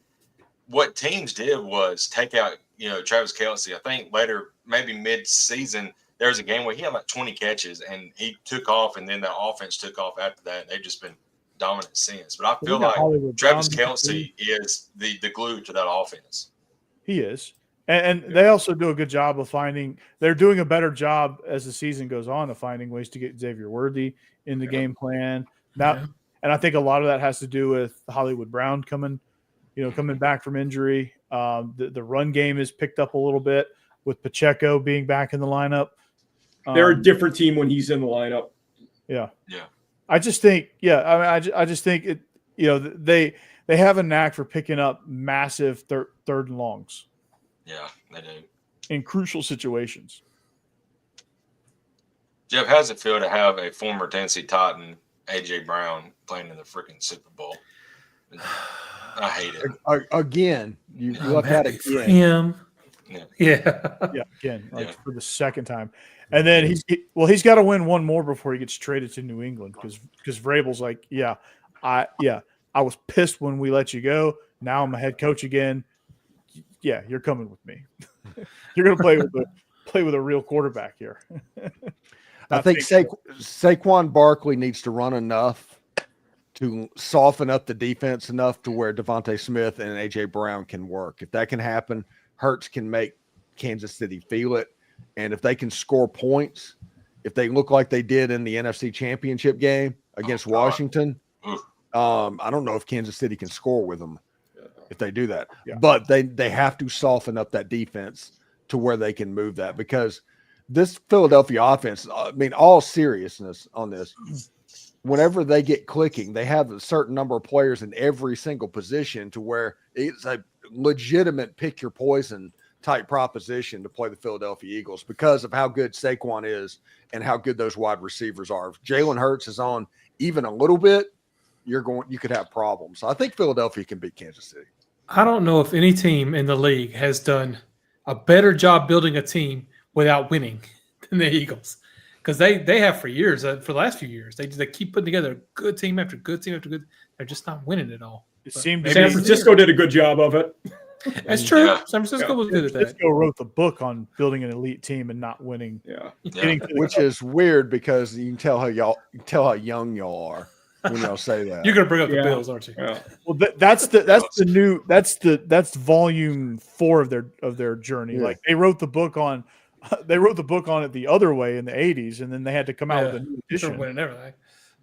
What teams did was take out, Travis Kelce. I think later, maybe mid-season, there was a game where he had like 20 catches and he took off, and then the offense took off after that. And they've just been dominant since. But I feel like Travis Kelce is the glue to that offense. He is. And they also do a good job of they're doing a better job as the season goes on of finding ways to get Xavier Worthy in the game plan. Now, and I think a lot of that has to do with Hollywood Brown coming back from injury. The run game is picked up a little bit with Pacheco being back in the lineup. They're a different team when he's in the lineup. Yeah. Yeah. I just think, I just think it, they have a knack for picking up massive third and longs. Yeah, they do. In crucial situations. Jeff, how does it feel to have a former Tennessee Titan, A.J. Brown, playing in the freaking Super Bowl? I hate it. Again, you love that again. Him. Yeah, again, for the second time. And then he's got to win one more before he gets traded to New England because Vrabel's like, I was pissed when we let you go. Now I'm a head coach again. Yeah, you're coming with me. You're going to play with a real quarterback here. I think Saquon Barkley needs to run enough to soften up the defense enough to where Devontae Smith and A.J. Brown can work. If that can happen, Hurts can make Kansas City feel it. And if they can score points, if they look like they did in the NFC Championship game against Washington, I don't know if Kansas City can score with them if they do that. Yeah. But they have to soften up that defense to where they can move that, because this Philadelphia offense, I mean, all seriousness on this, whenever they get clicking, they have a certain number of players in every single position to where it's a legitimate pick your poison type proposition to play the Philadelphia Eagles because of how good Saquon is and how good those wide receivers are. If Jalen Hurts is on even a little bit, you could have problems. So I think Philadelphia can beat Kansas City. I don't know if any team in the league has done a better job building a team without winning than the Eagles, because they have for years, for the last few years, they keep putting together a good team after good team after good. They're just not winning it all. San Francisco did a good job of it. That's true. Yeah. San Francisco was good at that. San Francisco wrote the book on building an elite team and not winning. Which is weird because you can tell how young y'all are when y'all say that. You're gonna bring up the Bills, aren't you? Yeah. Well, that's volume 4 of their journey. Yeah. Like they wrote the book on it the other way in the 80s, and then they had to come out with a new edition winning everything.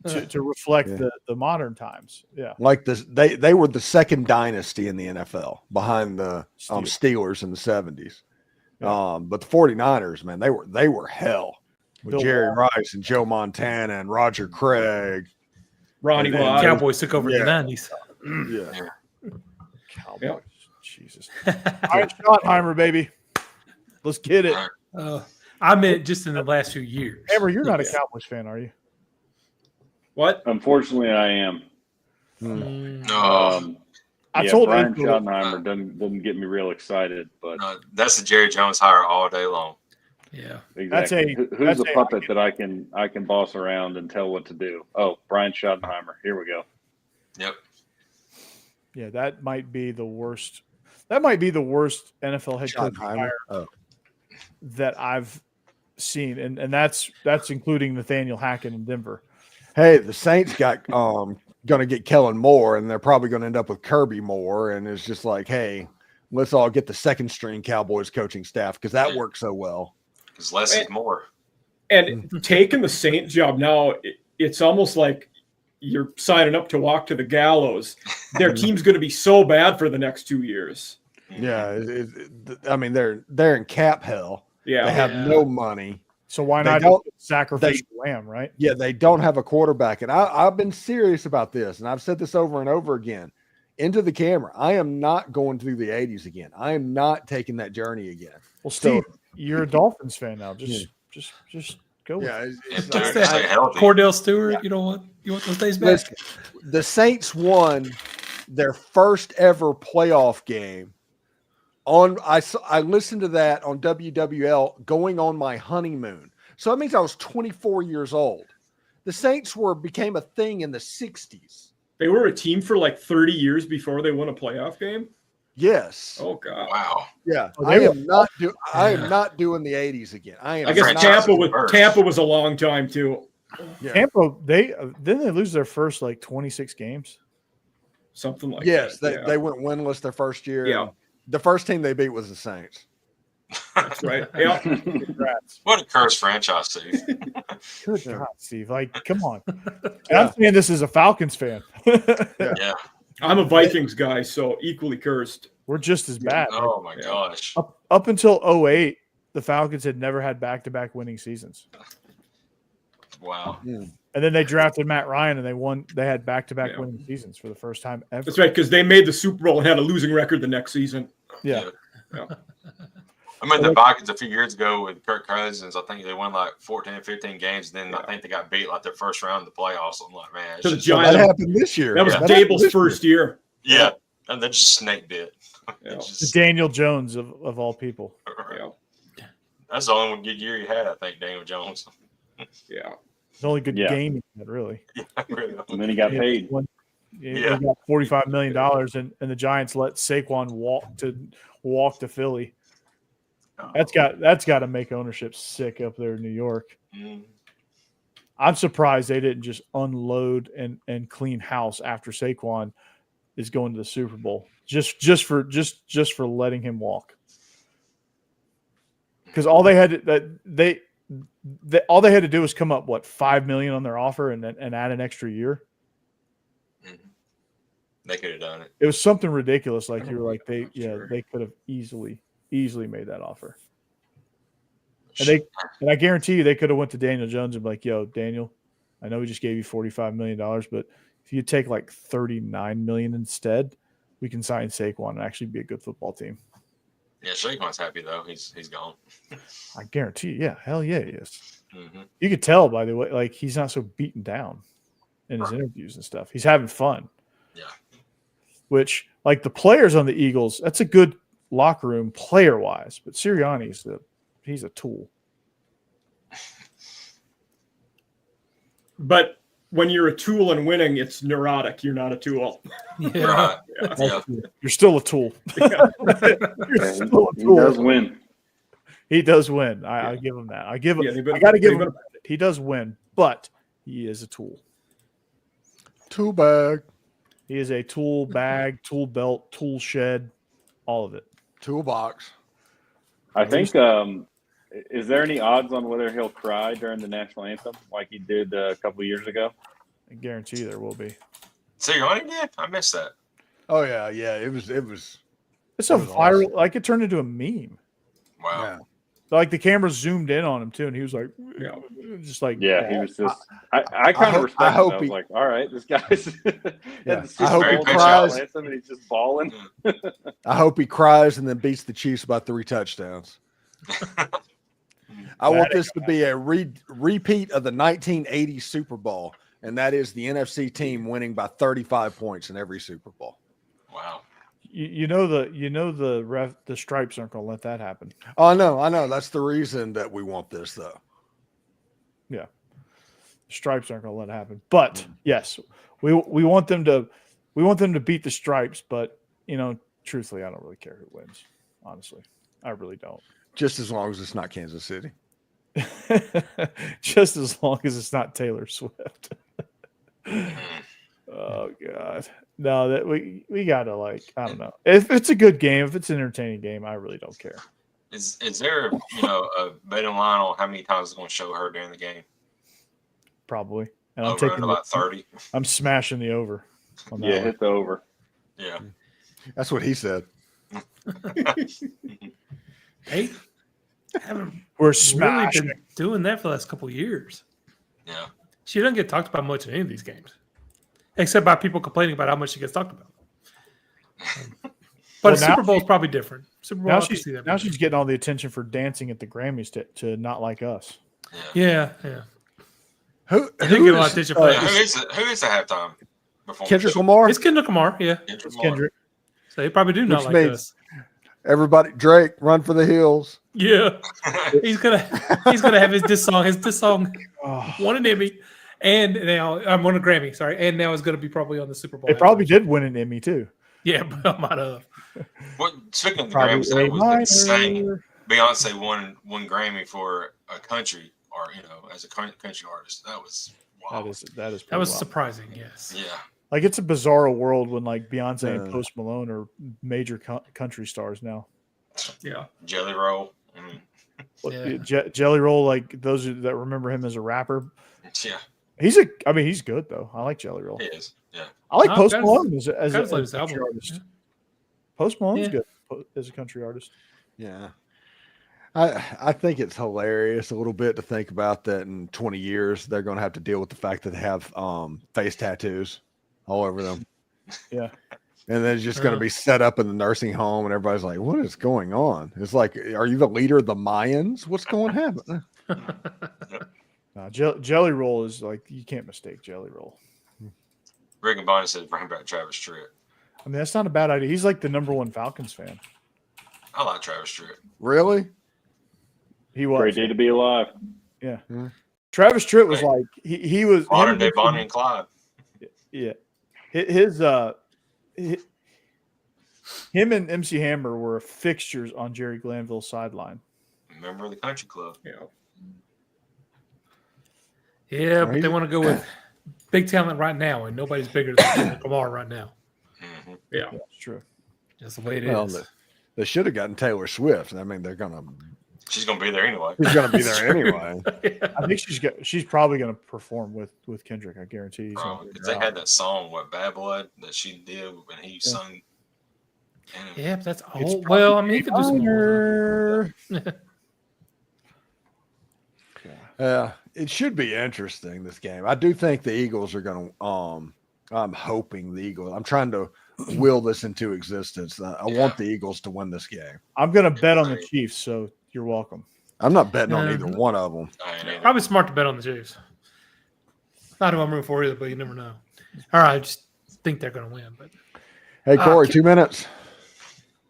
To reflect the modern times. Yeah. Like this, they were the second dynasty in the NFL behind the Steelers in the 70s. Yeah. But the 49ers, man, they were hell with Jerry Rice and Joe Montana and Roger Craig. Ronnie Lott. Cowboys took over in the 90s. Yeah. Cowboys. Yep. Jesus. All right, Schottenheimer, baby. Let's get it. I meant just in the last few years. Amber, you're not a Cowboys fan, are you? What? Unfortunately, I am. No. I told Brian Schottenheimer doesn't get me real excited, but that's the Jerry Jones hire all day long. Yeah, exactly. Who's a puppet that I can boss around and tell what to do? Oh, Brian Schottenheimer. Here we go. Yep. Yeah, that might be the worst. That might be the worst NFL head coach hire that I've seen, and that's including Nathaniel Hackett in Denver. Hey, the Saints got going to get Kellen Moore, and they're probably going to end up with Kirby Moore, and it's just like, hey, let's all get the second string Cowboys coaching staff because that works so well. Because less is more. And taking the Saints job now, it's almost like you're signing up to walk to the gallows. Their team's going to be so bad for the next 2 years. Yeah, I mean they're in cap hell. Yeah, they have no money. So why not sacrifice the lamb, right? Yeah, they don't have a quarterback. And I've been serious about this, and I've said this over and over again. Into the camera, I am not going through the 80s again. I am not taking that journey again. Well, Steve, you're a Dolphins fan now. Just go. Yeah, Cordell Stewart. You want those days back? Listen, the Saints won their first ever playoff game. I listened to that on WWL going on my honeymoon. So that means I was 24 years old. The Saints became a thing in the 60s. They were a team for like 30 years before they won a playoff game. Yes. Oh God. Wow. Yeah. I am not doing the 80s again. I guess Tampa was a long time too. Yeah. Tampa, didn't they lose their first like 26 games? Something like that. Yes, they went winless their first year. Yeah. The first team they beat was the Saints. That's right. Yeah. What a cursed franchise, Steve. Good God, Steve. Like, come on. I'm saying this as a Falcons fan. Yeah. I'm a Vikings guy, so equally cursed. We're just as bad. Oh my gosh. Up until 2008, the Falcons had never had back-to-back winning seasons. Wow. And then they drafted Matt Ryan, and they had back-to-back winning seasons for the first time ever. That's right, because they made the Super Bowl and had a losing record the next season. Yeah. I mean, the Vikings a few years ago with Kirk Cousins, I think they won like 14, 15 games. Then I think they got beat like their first round of the playoffs. I'm like, man. So the Giants, that happened this year. That was Dable's first year. Yeah. And they just snaked it. Daniel Jones of all people. Yeah. That's the only good year he had, I think, Daniel Jones. Yeah. It's the only good game he had, really. Yeah, really. And then he got paid. He got $45 million, and the Giants let Saquon walk to Philly. That's got to make ownership sick up there in New York. I'm surprised they didn't just unload and clean house after Saquon is going to the Super Bowl just for letting him walk. Because all they had to do was come up $5 million on their offer and add an extra year. They could have done it. It was something ridiculous. Like you were like they could have easily made that offer. And I guarantee you they could have went to Daniel Jones and be like, yo, Daniel, I know we just gave you $45 million, but if you take like $39 million instead, we can sign Saquon and actually be a good football team. Yeah, Saquon's happy though. He's gone. I guarantee you. Yeah, hell yeah, he is. Mm-hmm. You could tell by the way, like he's not so beaten down in his interviews and stuff. He's having fun. Yeah. Which, like the players on the Eagles, that's a good locker room player wise, but Sirianni's he's a tool. But when you're a tool and winning, it's neurotic. You're not a tool. Yeah. Yeah. You're still a tool. You're still a tool. He does win. He does win. I give him that. I got to give him. He does win, but he is a tool. Tool bag. He is a tool bag, tool belt, tool shed, all of it. Toolbox. I think. Is there any odds on whether he'll cry during the national anthem like he did a couple of years ago? I guarantee there will be. So you're on again? I missed that. Oh yeah. It was. It's a viral. Awesome. Like it turned into a meme. Wow. Yeah. Like the camera zoomed in on him too, and he was like, just like, he was just. I kind of respect him. I was like, all right, this guy's. I hope he cries. And he's just balling. I hope he cries and then beats the Chiefs by 3 touchdowns. I want this to be a repeat of the 1980 Super Bowl. and that is the NFC team winning by 35 points in every Super Bowl. Wow. The Stripes aren't going to let that happen. Oh, I know. That's the reason that we want this, though. Yeah, the Stripes aren't going to let it happen. But yes, we want them to beat the Stripes. But truthfully, I don't really care who wins. Honestly, I really don't. Just as long as it's not Kansas City. Just as long as it's not Taylor Swift. Oh God. No, that we gotta I don't know. If it's a good game, if it's an entertaining game, I really don't care. Is there a betting line on how many times it's going to show her during the game? Probably. And I'm taking about 30. I'm smashing the over. Yeah, hit the over. Yeah. That's what he said. Hey, haven't we're really smashing. been doing that for the last couple of years. Yeah. She doesn't get talked about much in any of these games, except by people complaining about how much she gets talked about. But a Super Bowl is probably different. Super Bowl, now she's getting all the attention for dancing at the Grammys to Not Like Us. Yeah. Who get a lot of attention for that. Who is the halftime performer? Kendrick Lamar? It's Kendrick Lamar, yeah. Kendrick. So they probably do Not Like Us. Everybody, Drake, Run for the Hills. Yeah. he's gonna have his diss song won an Emmy, and now I'm on a Grammy, sorry, and now it's gonna be probably on the Super Bowl. They probably did win an Emmy too. Yeah, but I might have. Well, speaking of the Grammys, that was insane. Beyonce won Grammy for a country, or as a country artist. That was wow. That was surprising. Yes. Yeah. Like it's a bizarre world when Beyonce and Post Malone are major country stars now. Yeah. Jelly Roll. Jelly Roll. Those that remember him as a rapper. Yeah. He's good though. I like Jelly Roll. He is. Yeah. I like Post Malone as a country album. artist. Yeah. Post Malone's good as a country artist. Yeah. I think it's hilarious a little bit to think about that in 20 years they're going to have to deal with the fact that they have face tattoos all over them. Yeah. And then it's just going to be set up in the nursing home and everybody's like, what is going on? It's like, are you the leader of the Mayans? What's going to happen? Jelly Roll is you can't mistake Jelly Roll. Rick and Bonnie said bring back Travis Tritt. I mean, that's not a bad idea. He's the number one Falcons fan. I like Travis Tritt. Really? He was. Great day to be alive. Yeah. Travis Tritt was he was modern day Bonnie and Clyde. Yeah. Him and MC Hammer were fixtures on Jerry Glanville's sideline. Member of the country club. Yeah, but they want to go with big talent right now, and nobody's bigger than Lamar right now. Mm-hmm. Yeah, that's true. That's the way it is. They should have gotten Taylor Swift. I mean, she's gonna be there anyway. She's gonna be there anyway. I think she's probably gonna perform with Kendrick. I guarantee. Because they had that song, Bad Blood, that she did, and he sung. Yeah, but that's all. Well, I mean, he could do some more. Yeah, it should be interesting, this game. I do think the Eagles are going to I'm hoping the Eagles. I'm trying to will this into existence. I want the Eagles to win this game. I'm going to bet on the Chiefs, so you're welcome. I'm not betting on either one of them. Probably smart to bet on the Chiefs. Not who I'm rooting for either, but you never know. All right, I just think they're going to win. But hey, Corey, 2 minutes.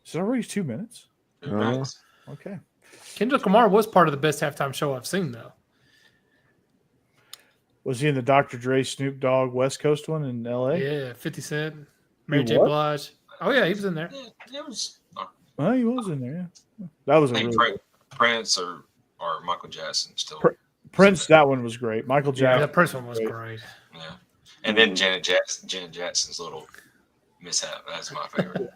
Is it already 2 minutes? 2 minutes. Okay. Kendrick Lamar was part of the best halftime show I've seen, though. Was he in the Dr. Dre, Snoop Dogg, West Coast one in L.A.? Yeah, 50 Cent, Mary J. Blige. Oh, yeah, he was in there. Yeah, it was. Well, he was in there, yeah. That was a really Prince or Michael Jackson still. Prince, that one was great. Michael Jackson. Yeah, that Prince one was great. Yeah. And then Janet Jackson's little mishap. That's my favorite.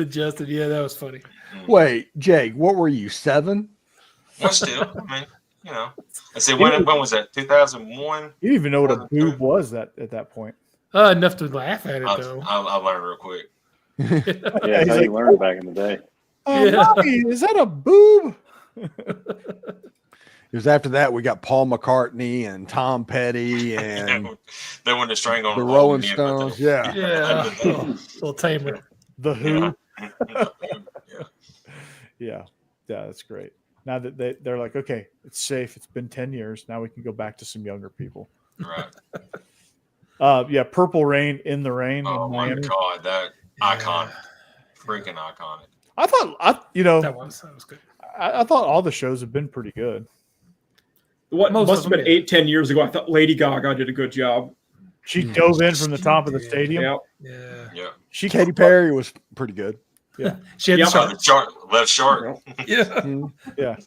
Justin, yeah, that was funny. Wait, Jake, what were you, 7? Well, still, I mean, I see. When was that? 2001. You didn't even know what a boob was at that point. Enough to laugh at it, though. I'll learn real quick. Yeah, how you learned back in the day. Mommy, is that a boob? It was after that we got Paul McCartney and Tom Petty and they went to strangle the Rolling Stones. Yeah. Little tamer. The Who. Yeah, that's great. Now that they're like, okay, it's safe. It's been 10 years. Now we can go back to some younger people. Right. Yeah, Purple Rain in the Rain. Oh my God, that iconic, freaking iconic. I thought, that was good. I thought all the shows have been pretty good. What must have been 8-10 years ago. I thought Lady Gaga did a good job. She dove in from the top of the stadium. Yeah. Katy Perry was pretty good. Yeah. She had left short. Yeah.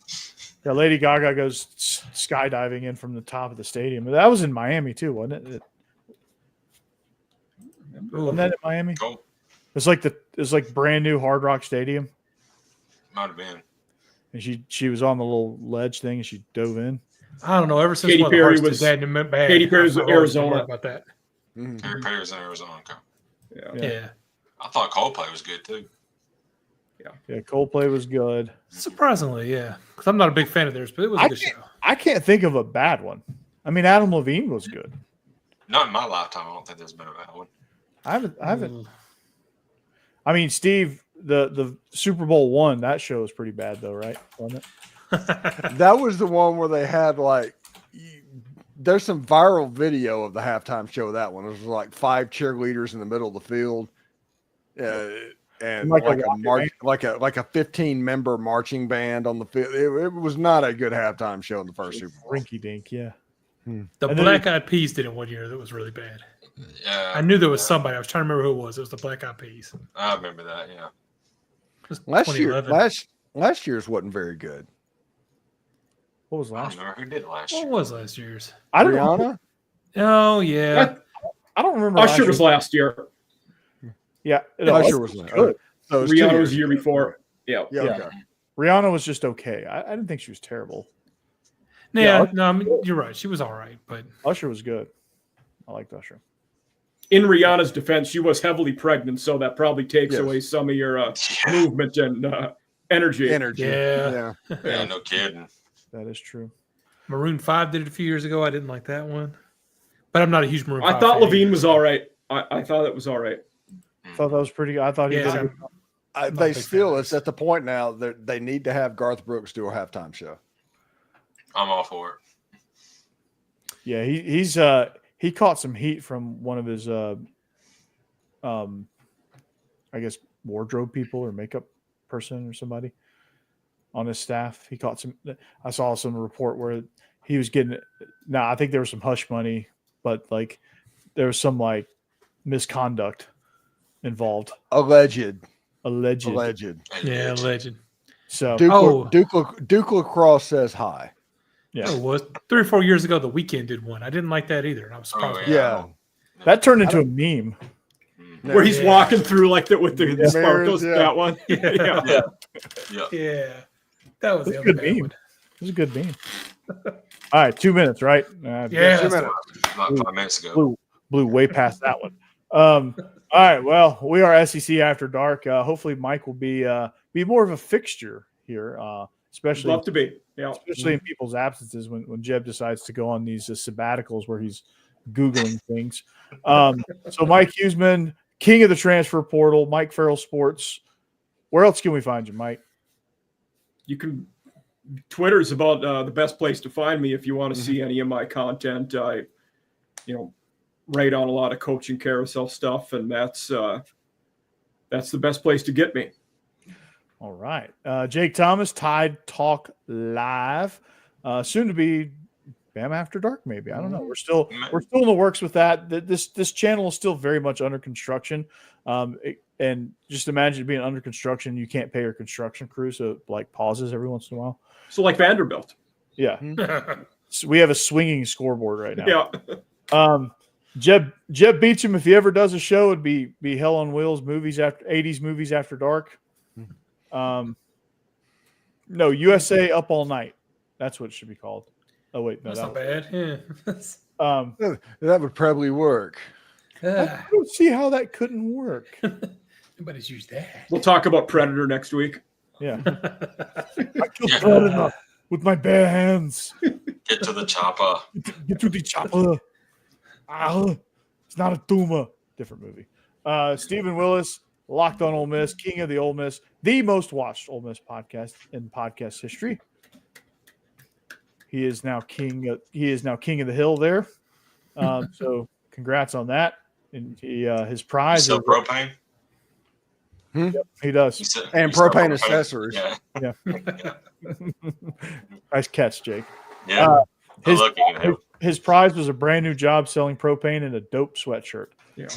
Lady Gaga goes skydiving in from the top of the stadium. That was in Miami too, wasn't it? Wasn't that in Miami? Cool. It's like brand new Hard Rock Stadium. Might have been. And she was on the little ledge thing and she dove in. I don't know. Ever since Katy Perry was bad, Katy Perry was in Arizona. About that. Katy Perry was in Arizona. Okay. Yeah. I thought Coldplay was good too. Yeah, Coldplay was good. Surprisingly, yeah. Because I'm not a big fan of theirs, but it was a good show. I can't think of a bad one. I mean, Adam Levine was good. Not in my lifetime. I don't think there's been a bad one. I haven't. I mean, Steve, the Super Bowl one, that show was pretty bad though, right? Wasn't it? That was the one where they had there's some viral video of the halftime show of that one. It was like 5 cheerleaders in the middle of the field. And like a 15-member marching band on the field. It was not a good halftime show in the first Super Bowl. Rinky dink, yeah. The Black Eyed Peas did it one year that was really bad. Yeah. I knew there was somebody. I was trying to remember who it was. It was the Black Eyed Peas. I remember that. Yeah. Last year's wasn't very good. What was I last don't remember who did last year. What was last year's? I don't Rihanna? know. Oh yeah. I don't remember. Usher was last year. Yeah, Usher was good. So Rihanna was the year before. Yeah. Okay. Rihanna was just okay. I didn't think she was terrible. Yeah, no, I mean, you're right. She was all right, but Usher was good. I liked Usher. In Rihanna's defense, she was heavily pregnant, so that probably takes away some of your movement and energy. Yeah, no kidding. That is true. Maroon 5 did it a few years ago. I didn't like that one, but I'm not a huge Maroon 5 I thought fan. Levine was all right. I thought it was all right. I thought that was pretty good. I thought he did a good job. It's at the point now that they need to have Garth Brooks do a halftime show. I'm all for it. Yeah, he caught some heat from one of his I guess wardrobe people or makeup person or somebody on his staff. He caught some. I saw some report where he was getting. Now I think there was some hush money, but like there was some like misconduct involved. Alleged. Yeah, alleged. So Duke LaCrosse says hi. Yeah, it was 3 or 4 years ago. The Weeknd did one. I didn't like that either, and I was surprised. That turned into a meme where he's walking through like that with the sparkles. That one. Yeah. That was a good meme. It was a good meme. All right, 2 minutes, right? 2 minutes. About 5 minutes ago. Blew way past that one. All right. Well, we are SEC After Dark. Hopefully, Mike will be more of a fixture here, especially love to be. Yeah. Especially in people's absences when Jeb decides to go on these sabbaticals where he's Googling things. So Mike Huesmann, king of the transfer portal, Mike Farrell Sports. Where else can we find you, Mike? You can. Twitter's about the best place to find me if you want to see any of my content. I, write on a lot of coaching carousel stuff, and that's the best place to get me. All right. Jake Thomas, Tide Talk Live. Soon to be Bam After Dark, maybe. I don't know. We're still in the works with that. This channel is still very much under construction. And just imagine being under construction, you can't pay your construction crew, so it like pauses every once in a while. So like Vanderbilt. Yeah. So we have a swinging scoreboard right now. Yeah. Jeb Beecham, if he ever does a show, it'd be Hell on Wheels '80s movies after dark. No, USA Up All Night. That's what it should be called. Oh wait, no, that's not bad. Yeah. That would probably work. I don't see how that couldn't work. Nobody's used that. We'll talk about Predator next week. Yeah. I killed Predator with my bare hands. Get to the chopper. Get to the chopper. It's not a tumor. Different movie. Stephen Willis, Locked on Ole Miss, king of the Ole Miss, the most watched Ole Miss podcast in podcast history. He is now king. He is now king of the hill there. So congrats on that. And his prize Still is propane. Yep, he does. And propane accessories. Yeah. Nice catch, Jake. Yeah. His prize was a brand new job selling propane and a dope sweatshirt. Yeah.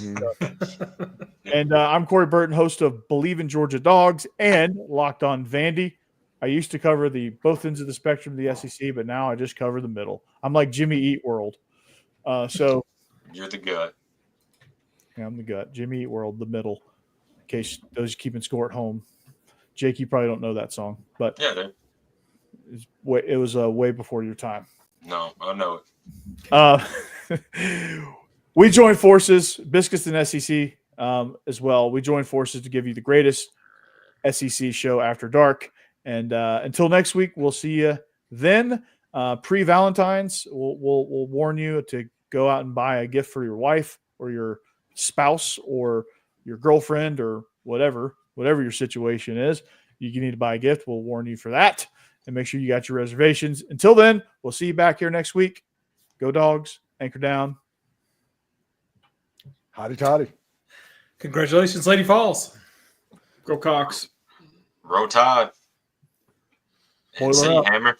And I'm Corey Burton, host of Believe in Georgia Dogs and Locked on Vandy. I used to cover both ends of the spectrum of the SEC, but now I just cover the middle. I'm like Jimmy Eat World. So you're the gut. Yeah, I'm the gut. Jimmy Eat World, the middle. In case those keeping score at home. Jake, you probably don't know that song, but yeah, dude. It was way before your time. No, I know it. We join forces, Biscuits and SEC as well. We join forces to give you the greatest SEC show after dark. And until next week, we'll see you then. Pre-Valentine's, we'll warn you to go out and buy a gift for your wife or your spouse or your girlfriend or whatever your situation is. You need to buy a gift. We'll warn you for that. And make sure you got your reservations. Until then, we'll see you back here next week. Go Dogs. Anchor down. Hotty toddy. Congratulations, Lady Falls. Go Cox. Roll Tide. Boiler up. Hammer.